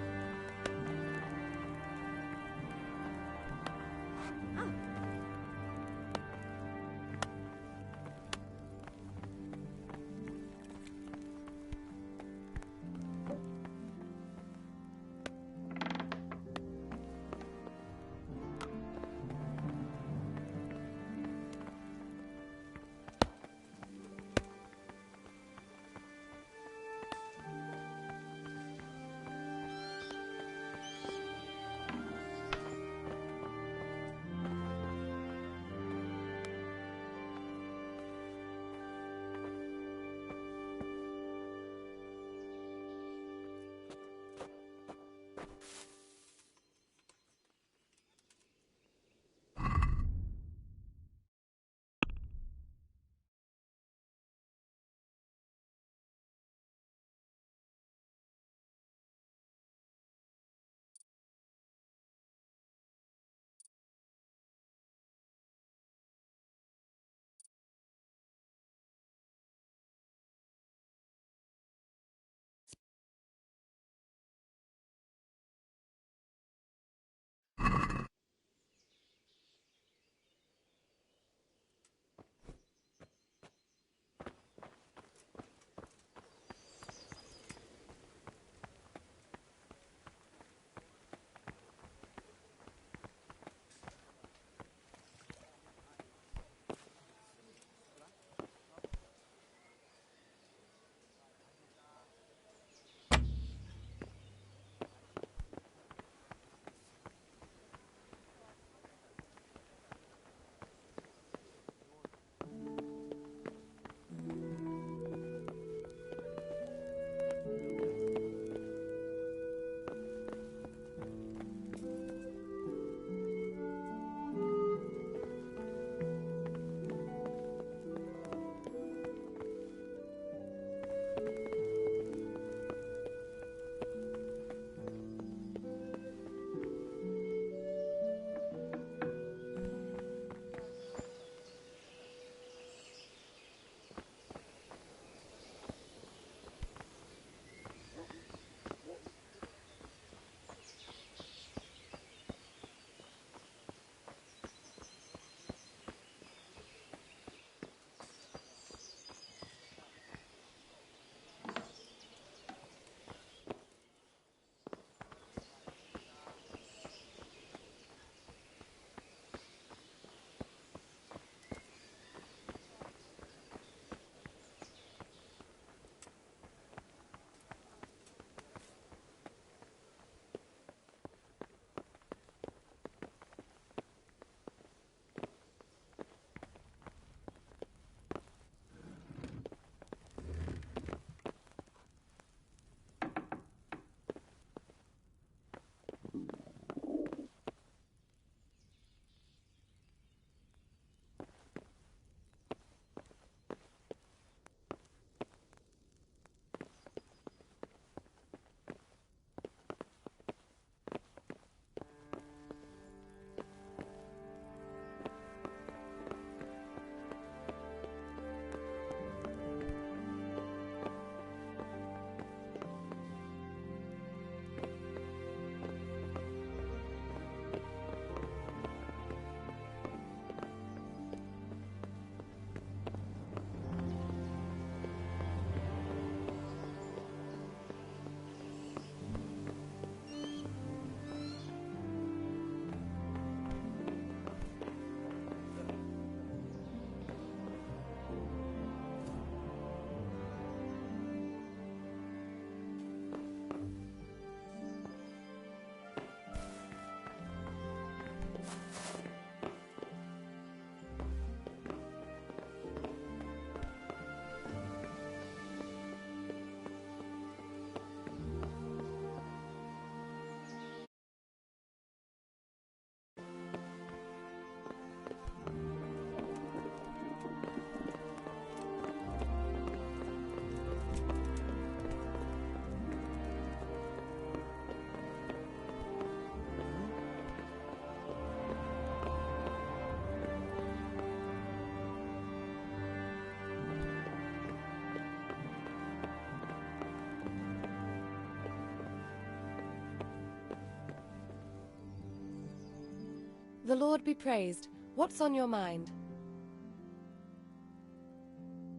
The Lord be praised. What's on your mind?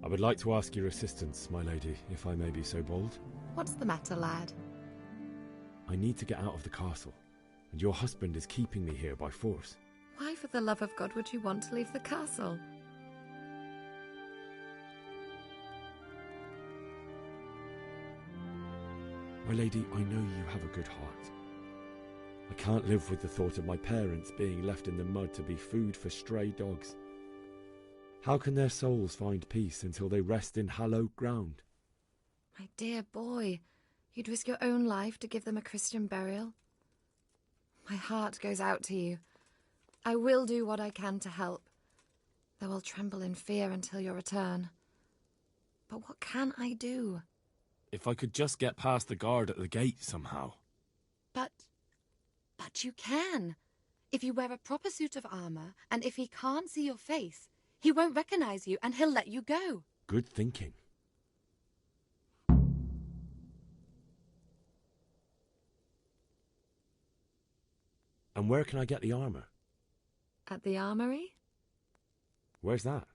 I would like to ask your assistance, my lady, if I may be so bold. What's the matter, lad? I need to get out of the castle, and your husband is keeping me here by force. Why, for the love of God, would you want to leave the castle? My lady, I know you have a good heart. I can't live with the thought of my parents being left in the mud to be food for stray dogs. How can their souls find peace until they rest in hallowed ground? My dear boy, you'd risk your own life to give them a Christian burial? My heart goes out to you. I will do what I can to help, though I'll tremble in fear until your return. But what can I do? If I could just get past the guard at the gate somehow. But you can. If you wear a proper suit of armor, and if he can't see your face, he won't recognize you and he'll let you go. Good thinking. And where can I get the armor? At the armory? Where's that?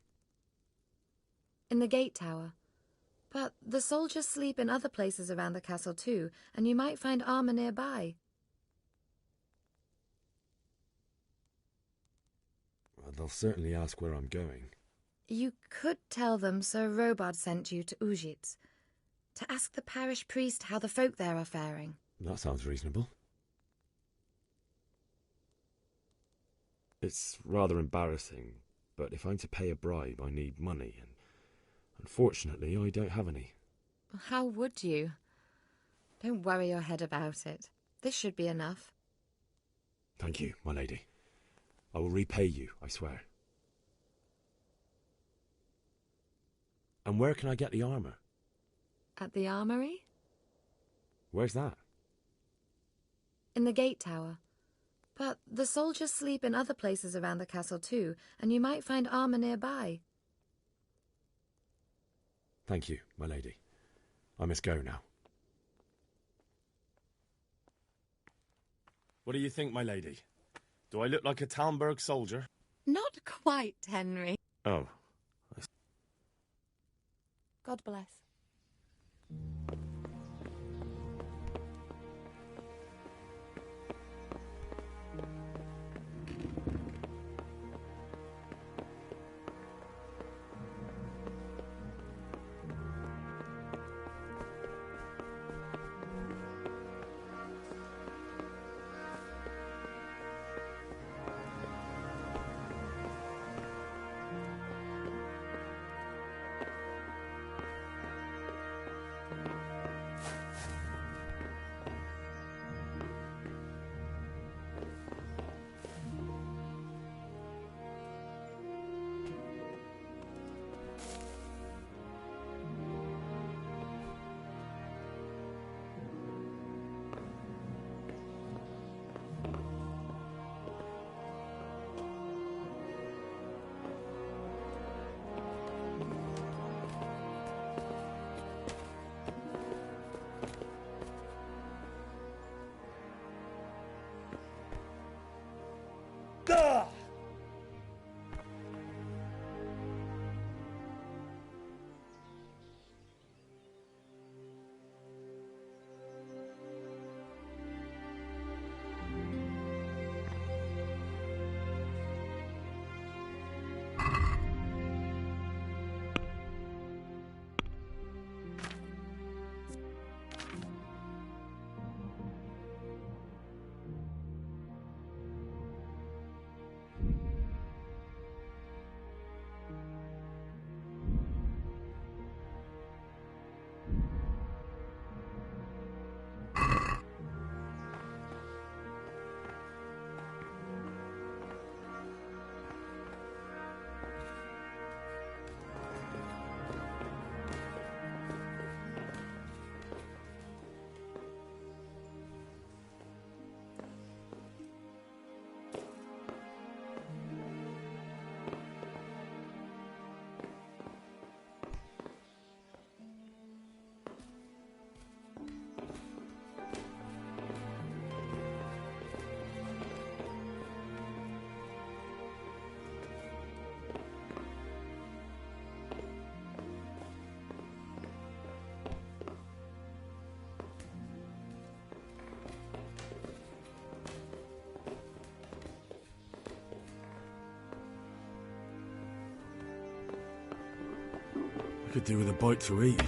In the gate tower. But the soldiers sleep in other places around the castle too, and you might find armor nearby. Well, they'll certainly ask where I'm going. You could tell them Sir Robard sent you to Ujitz, to ask the parish priest how the folk there are faring. That sounds reasonable. It's rather embarrassing, but if I'm to pay a bribe, I need money, and unfortunately, I don't have any. How would you? Don't worry your head about it. This should be enough. Thank you, my lady. I will repay you, I swear. And where can I get the armor? At the armory? Where's that? In the gate tower. But the soldiers sleep in other places around the castle too, and you might find armor nearby. Thank you, my lady. I must go now. What do you think, my lady? Do I look like a Talmberg soldier? Not quite, Henry. Oh. God bless. Could do with a bite to eat.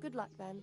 Good luck, then.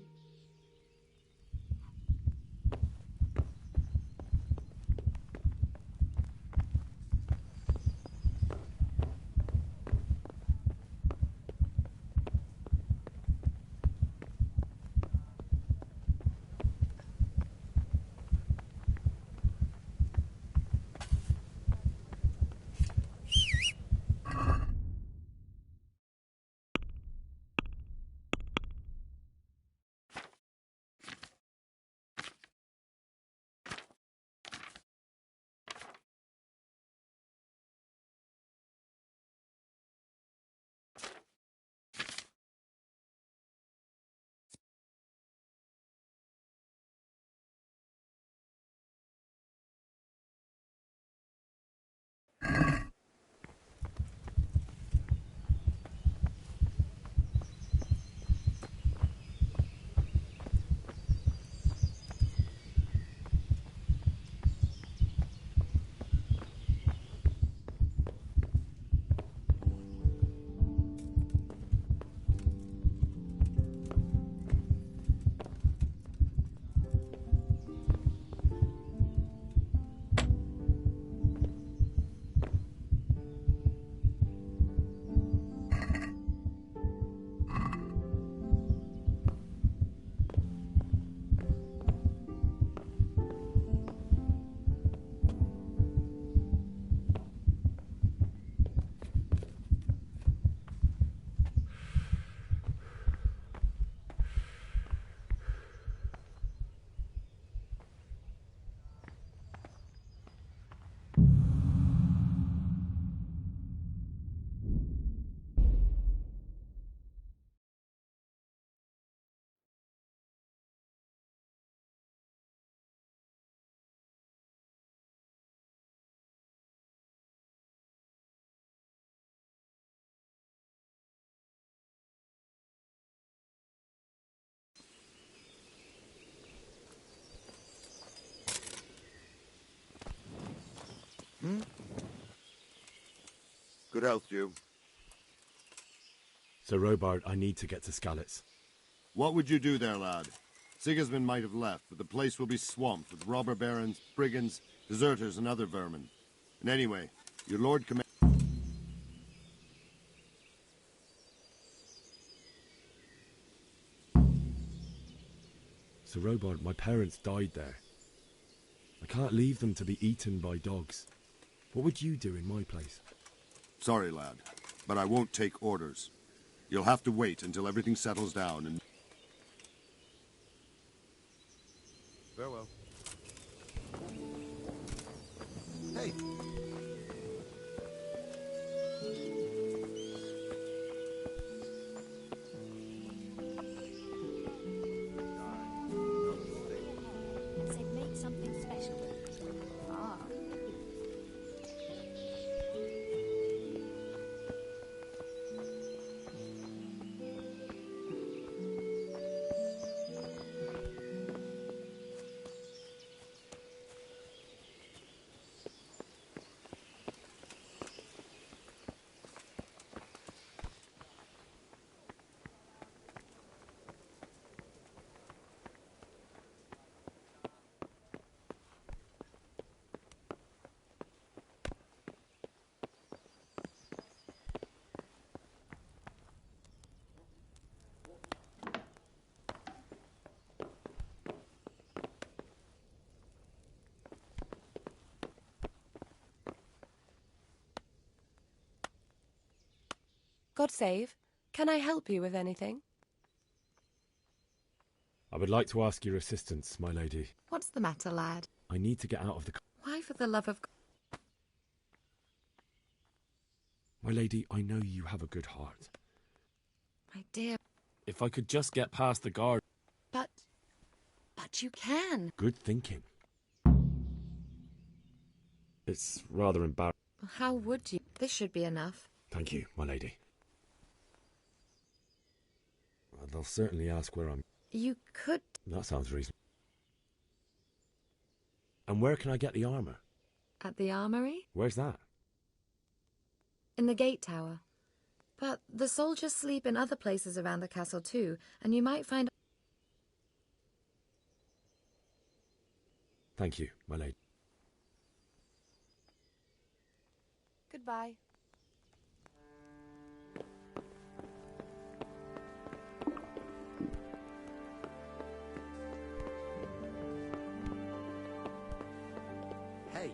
Good health to you. Sir Robard, I need to get to Skalitz. What would you do there, lad? Sigismund might have left, but the place will be swamped with robber barons, brigands, deserters, and other vermin. And anyway, your lord command... Sir Robard, my parents died there. I can't leave them to be eaten by dogs. What would you do in my place? Sorry, lad, but I won't take orders. You'll have to wait until everything settles down and... Farewell. Hey! Say make something special. Ah. God save. Can I help you with anything? I would like to ask your assistance, my lady. What's the matter, lad? I need to get out of the... Why, for the love of God? My lady, I know you have a good heart. My dear... If I could just get past the guard... But you can. Good thinking. It's rather embarrassing. How would you? This should be enough. Thank you, my lady. Well, they'll certainly ask where I'm... You could... That sounds reasonable. And where can I get the armour? At the armory? Where's that? In the gate tower. But the soldiers sleep in other places around the castle too, and you might find... Thank you, my lady. Goodbye. Hey.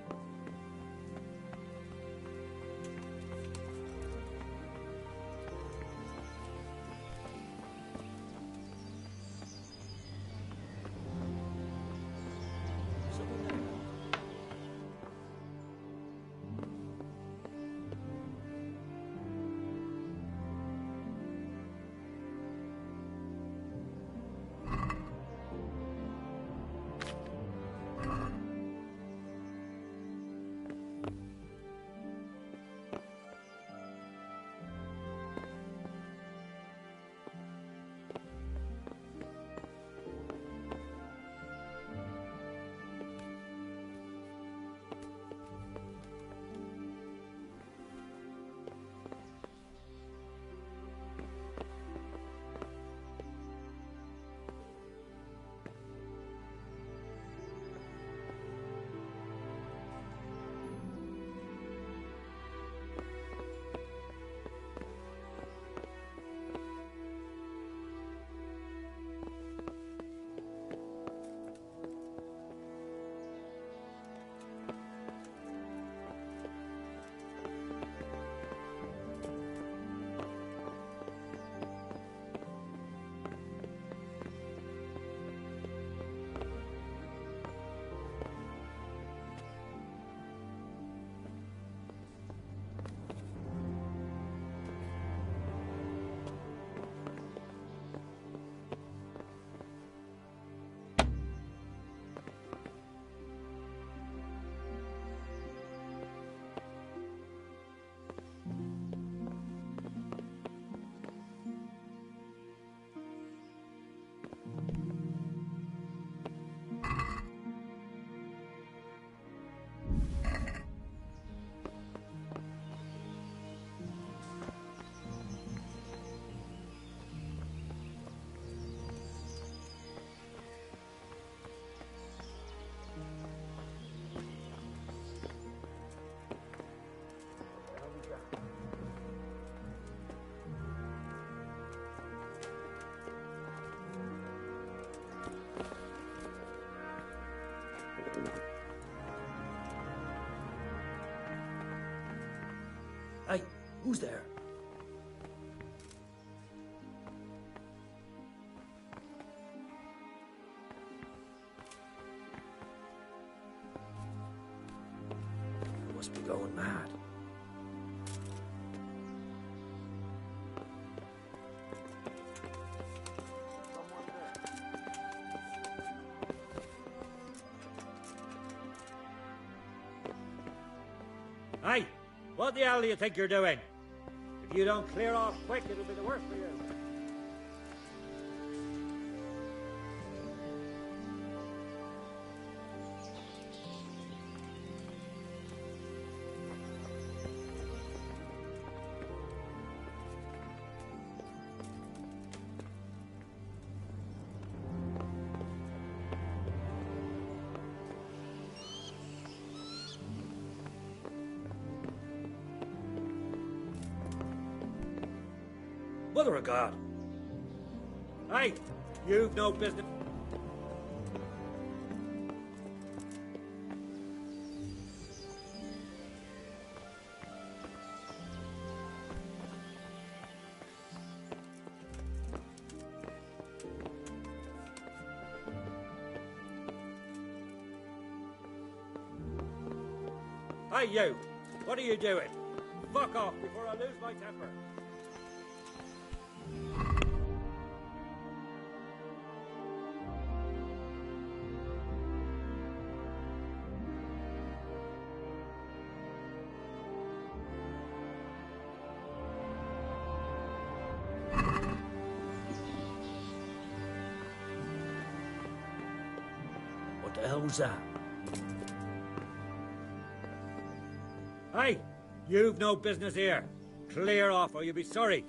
Hey, who's there? You must be going mad. Hey, what the hell do you think you're doing? If you don't clear off quick, it'll be the worse for you. Mother of God! Hey, you've no business. Hey, you! What are you doing? Fuck off before I lose my temper. What the hell was that? Hey, you've no business here. Clear off or you'll be sorry.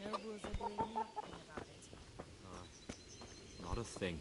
nobles are doing nothing about it. Not a thing.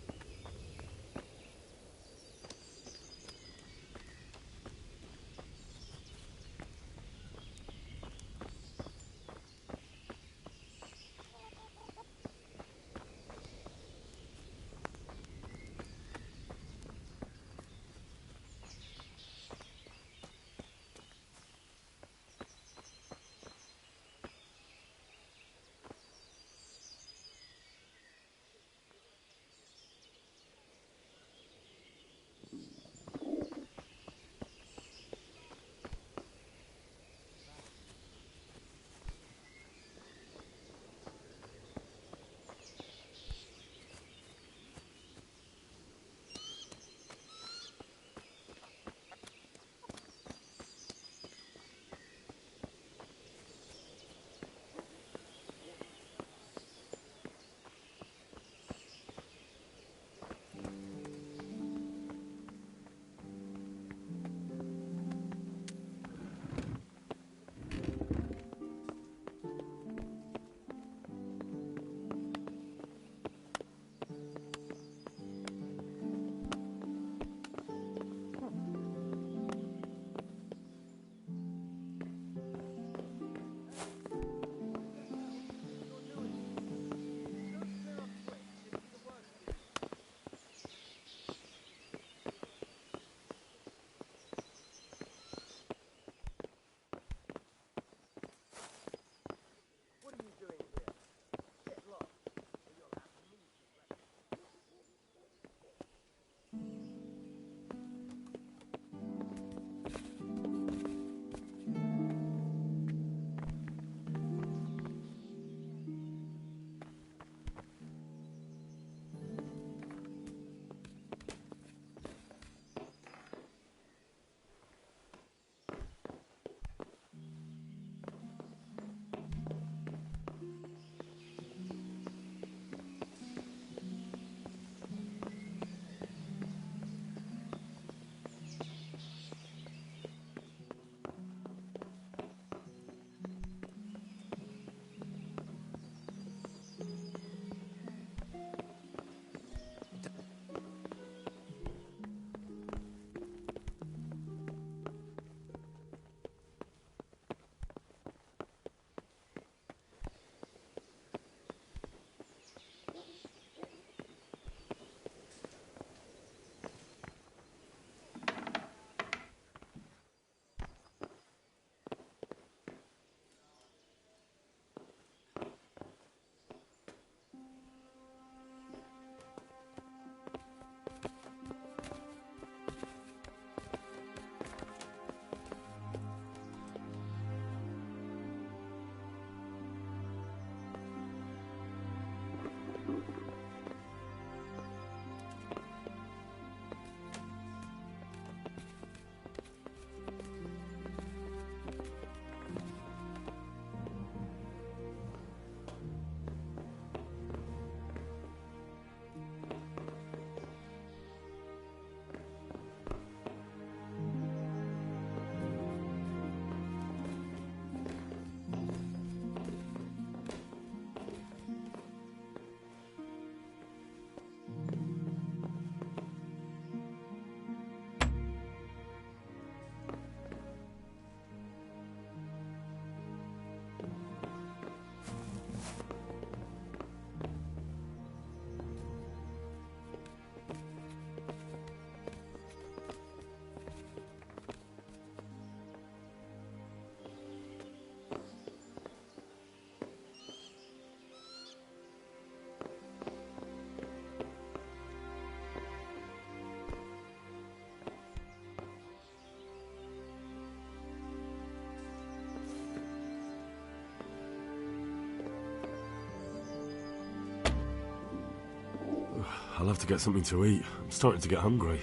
I'll have to get something to eat. I'm starting to get hungry.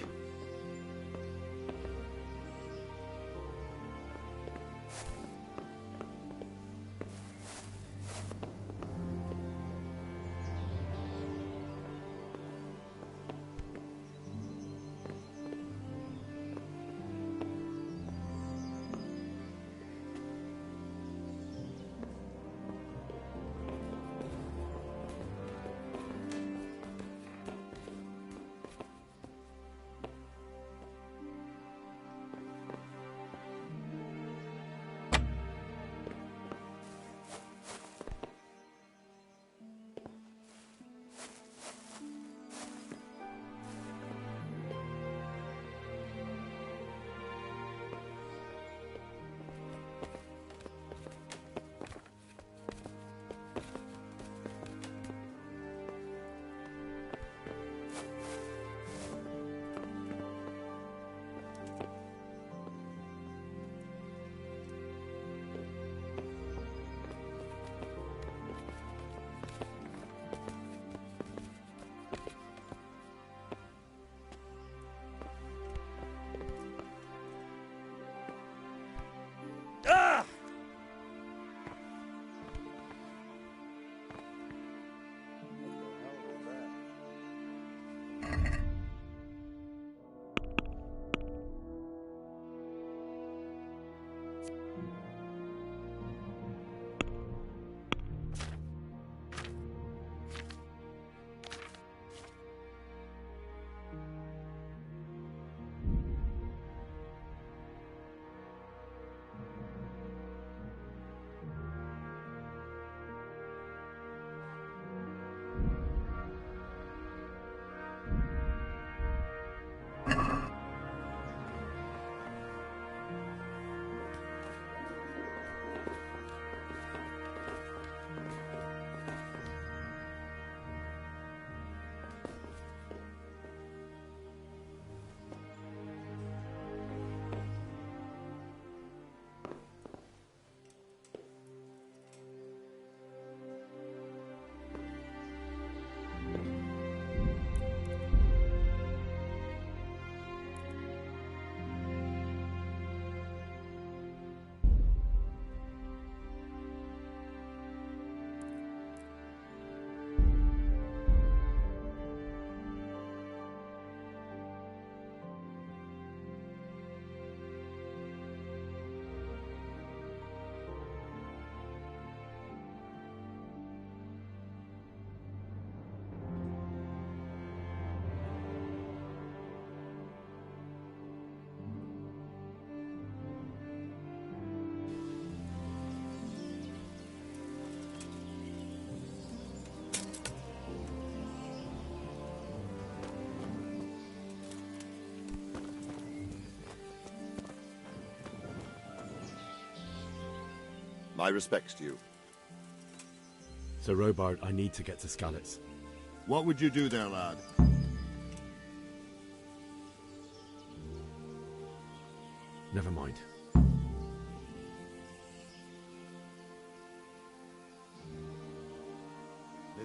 My respects to you. Sir Robard, I need to get to Skalitz. What would you do there, lad? Never mind. May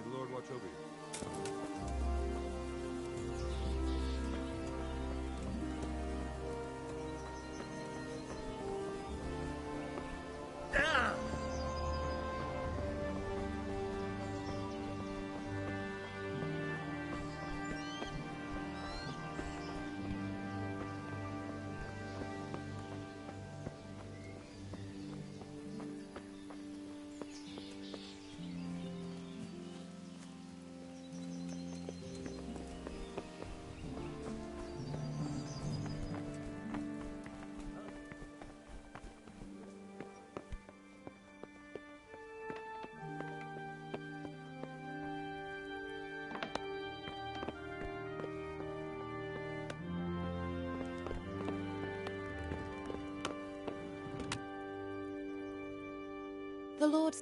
the Lord watch over you. The Lord...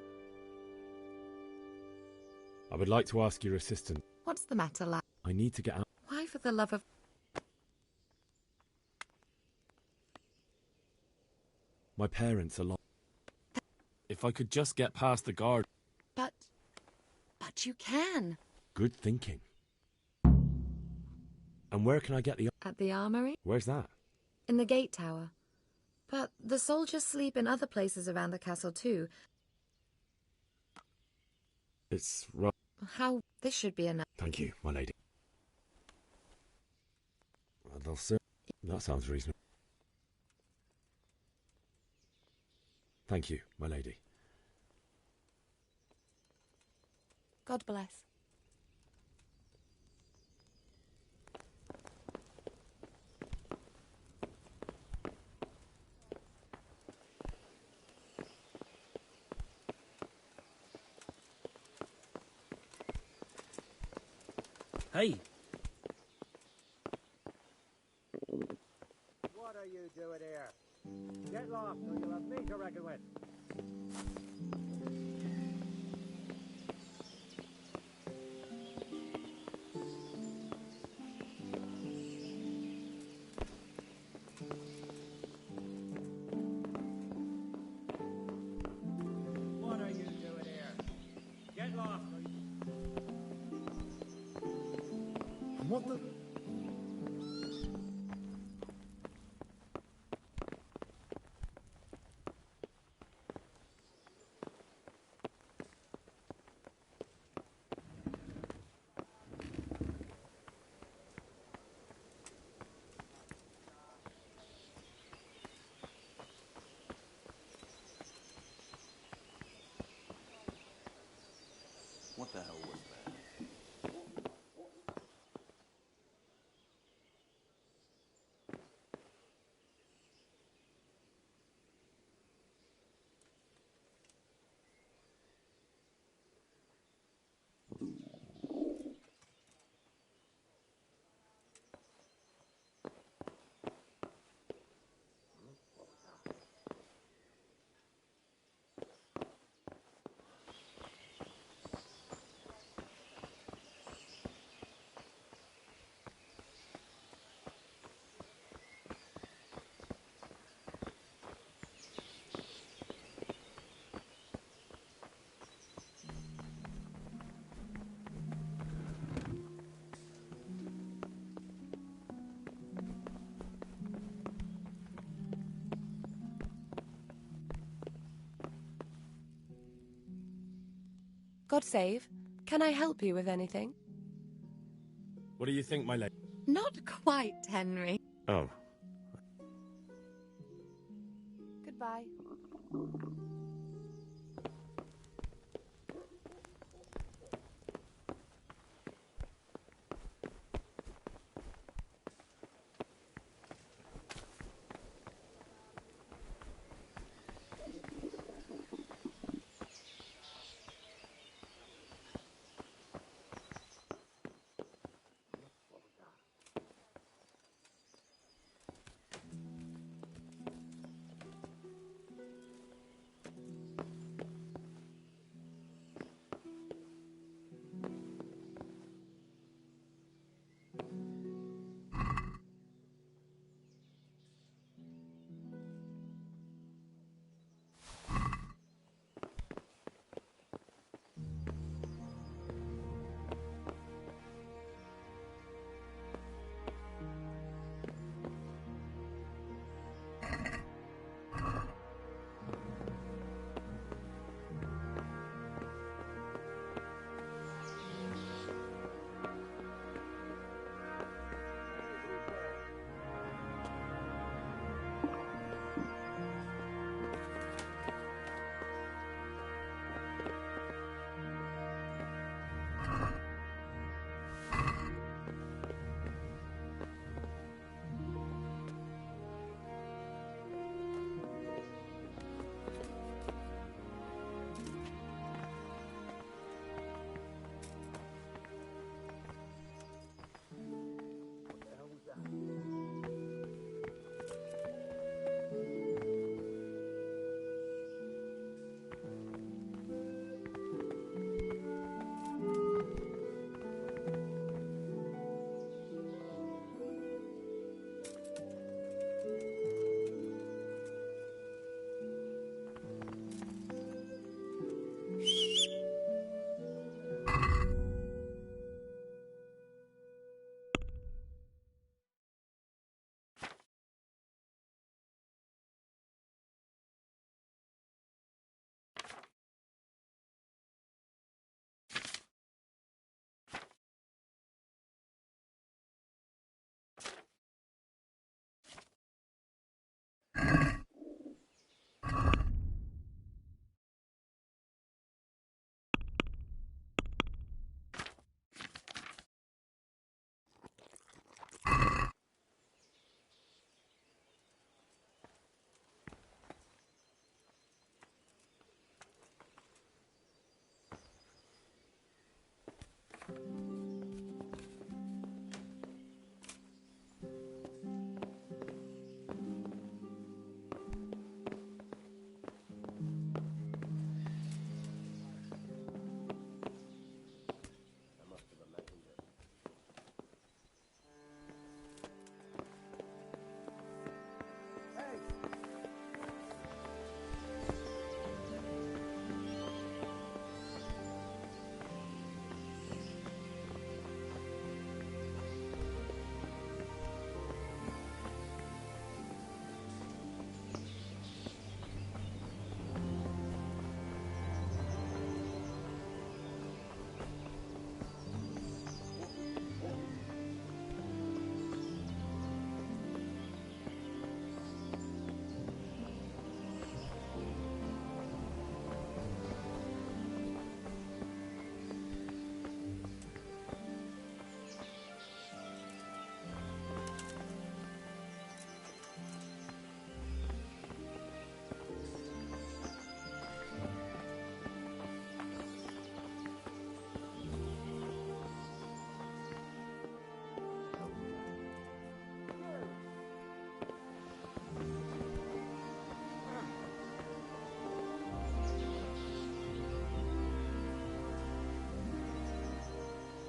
I would like to ask your assistance. What's the matter, lad? I need to get out. Why, for the love of... My parents are lost. If I could just get past the guard. But you can. Good thinking. And where can I get the... At the armory? Where's that? In the gate tower. But the soldiers sleep in other places around the castle too. It's right. How? This should be enough. Thank you, my lady. They'll serve. That sounds reasonable. Thank you, my lady. God bless. Hey! What are you doing here? Get lost or you'll have me to reckon with. What are you doing here? Get lost or What the... What the hell was that? God save. Can I help you with anything? What do you think, my lady? Not quite, Henry. Oh. Goodbye.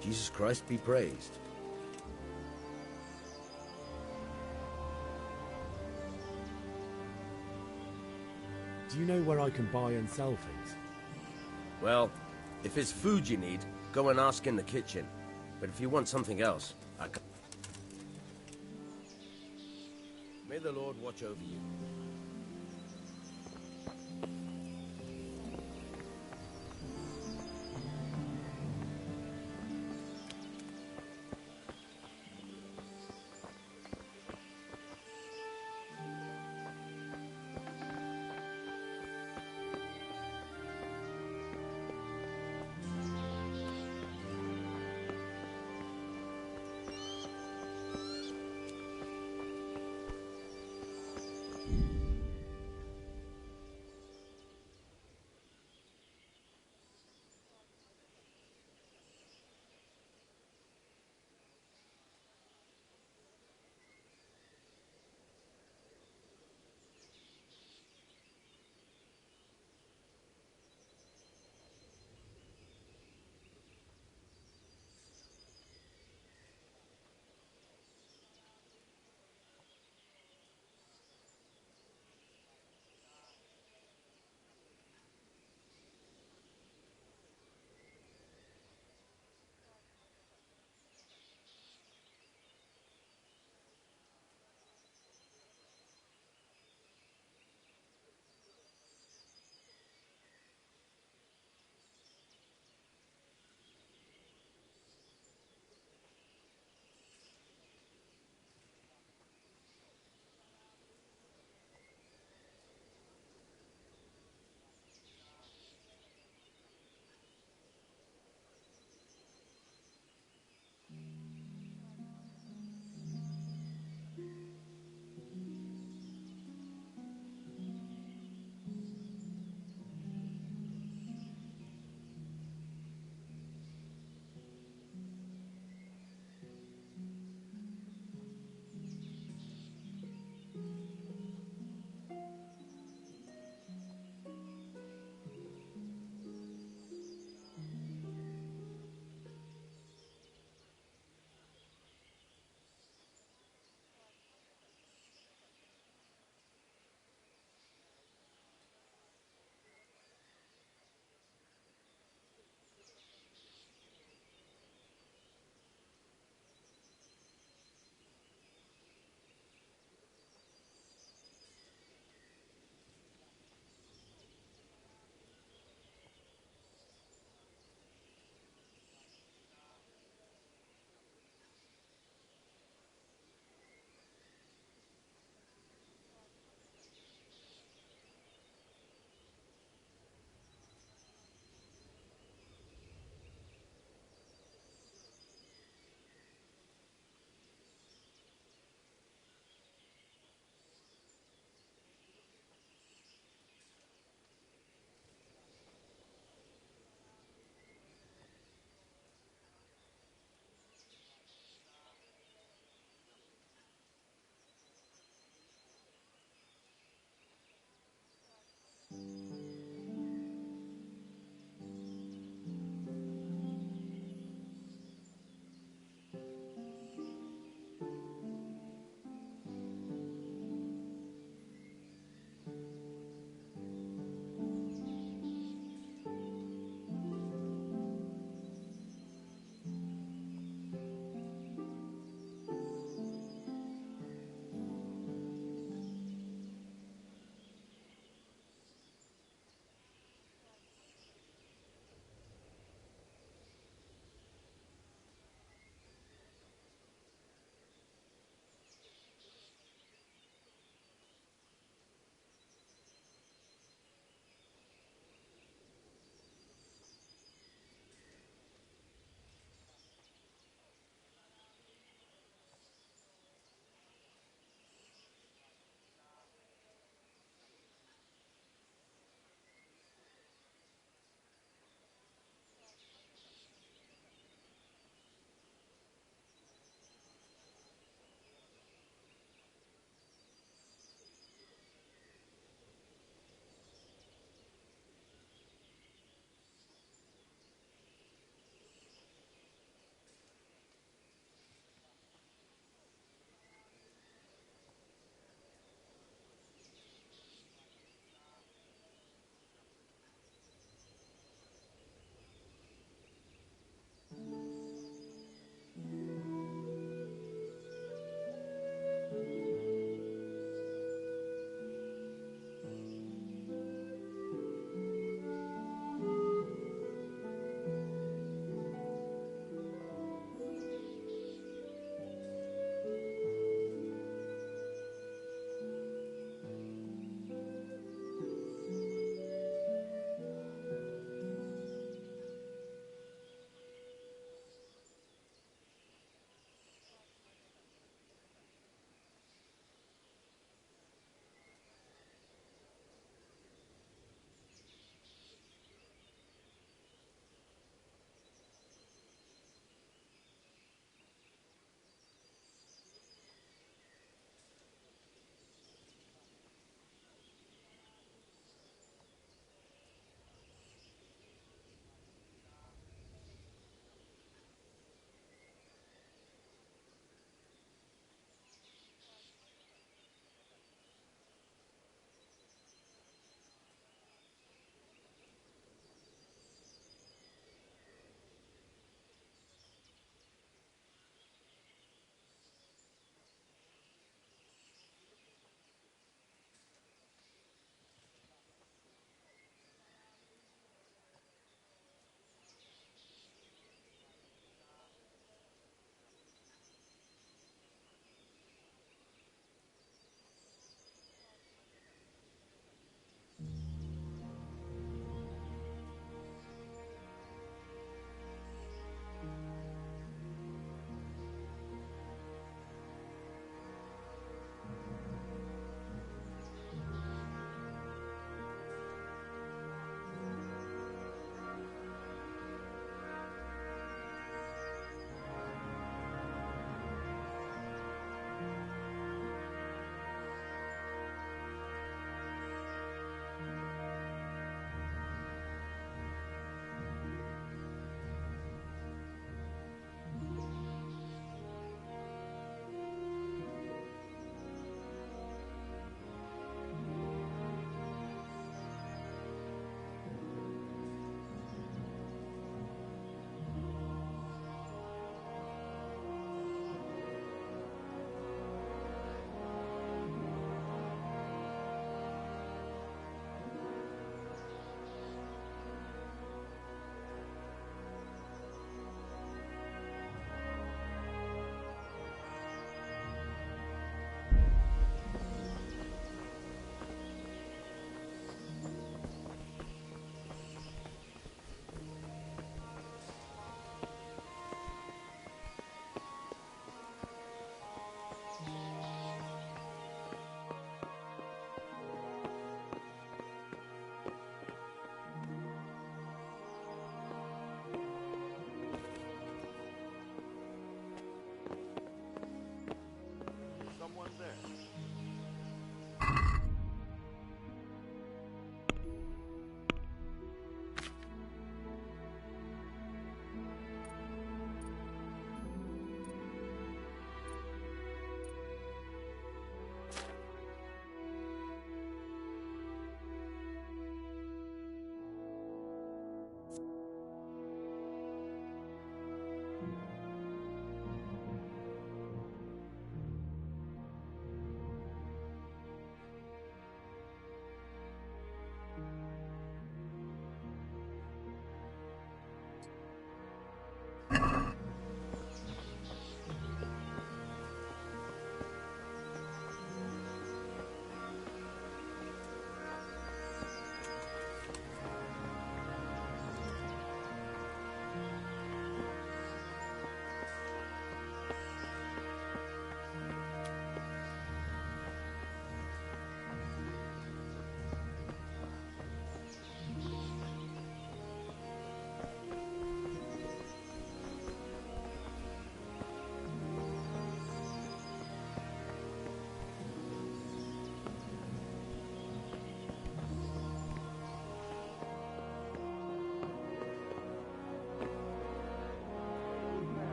Jesus Christ be praised. Do you know where I can buy and sell things? Well, if it's food you need, go and ask in the kitchen. But if you want something else, I can... May the Lord watch over you.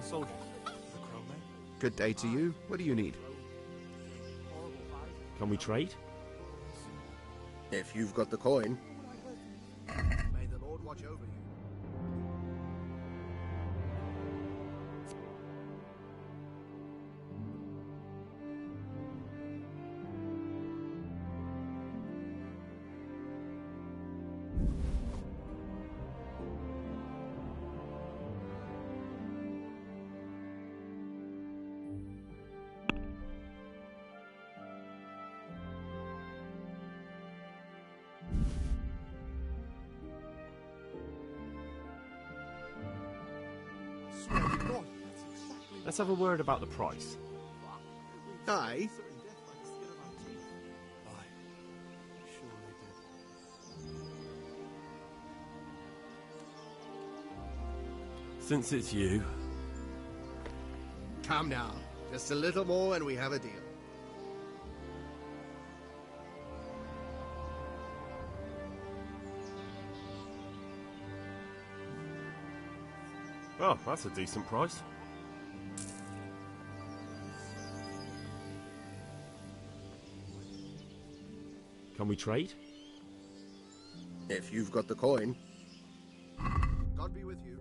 fallen soldiers. The crowman. Good day to you. What do you need? Can we trade? If you've got the coin. May the Lord watch over you. Let's have a word about the price. Aye. Since it's you. Come now. Just a little more and we have a deal. Oh, that's a decent price. Can we trade? If you've got the coin. God be with you.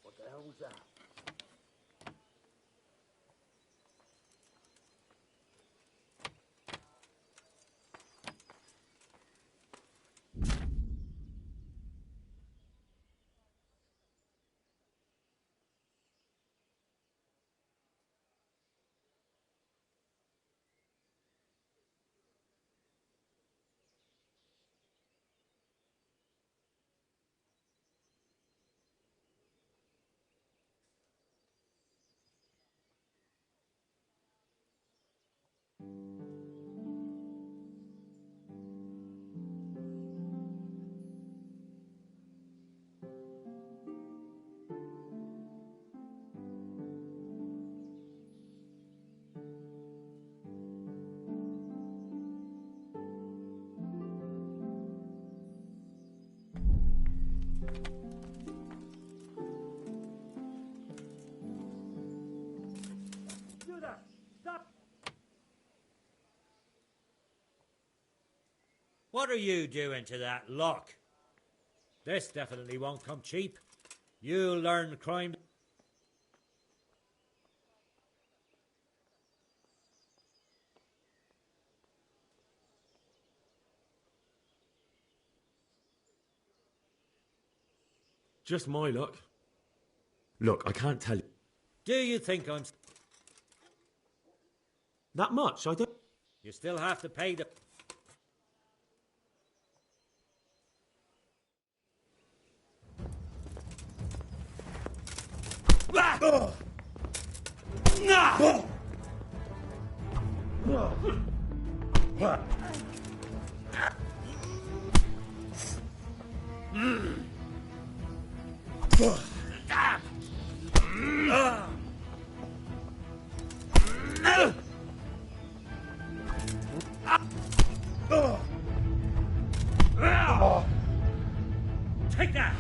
What the hell was that? What are you doing to that lock? This definitely won't come cheap. You'll learn crime. Just my luck. Look, I can't tell you. Do you think I'm... That much? I don't... You still have to pay the... Take that!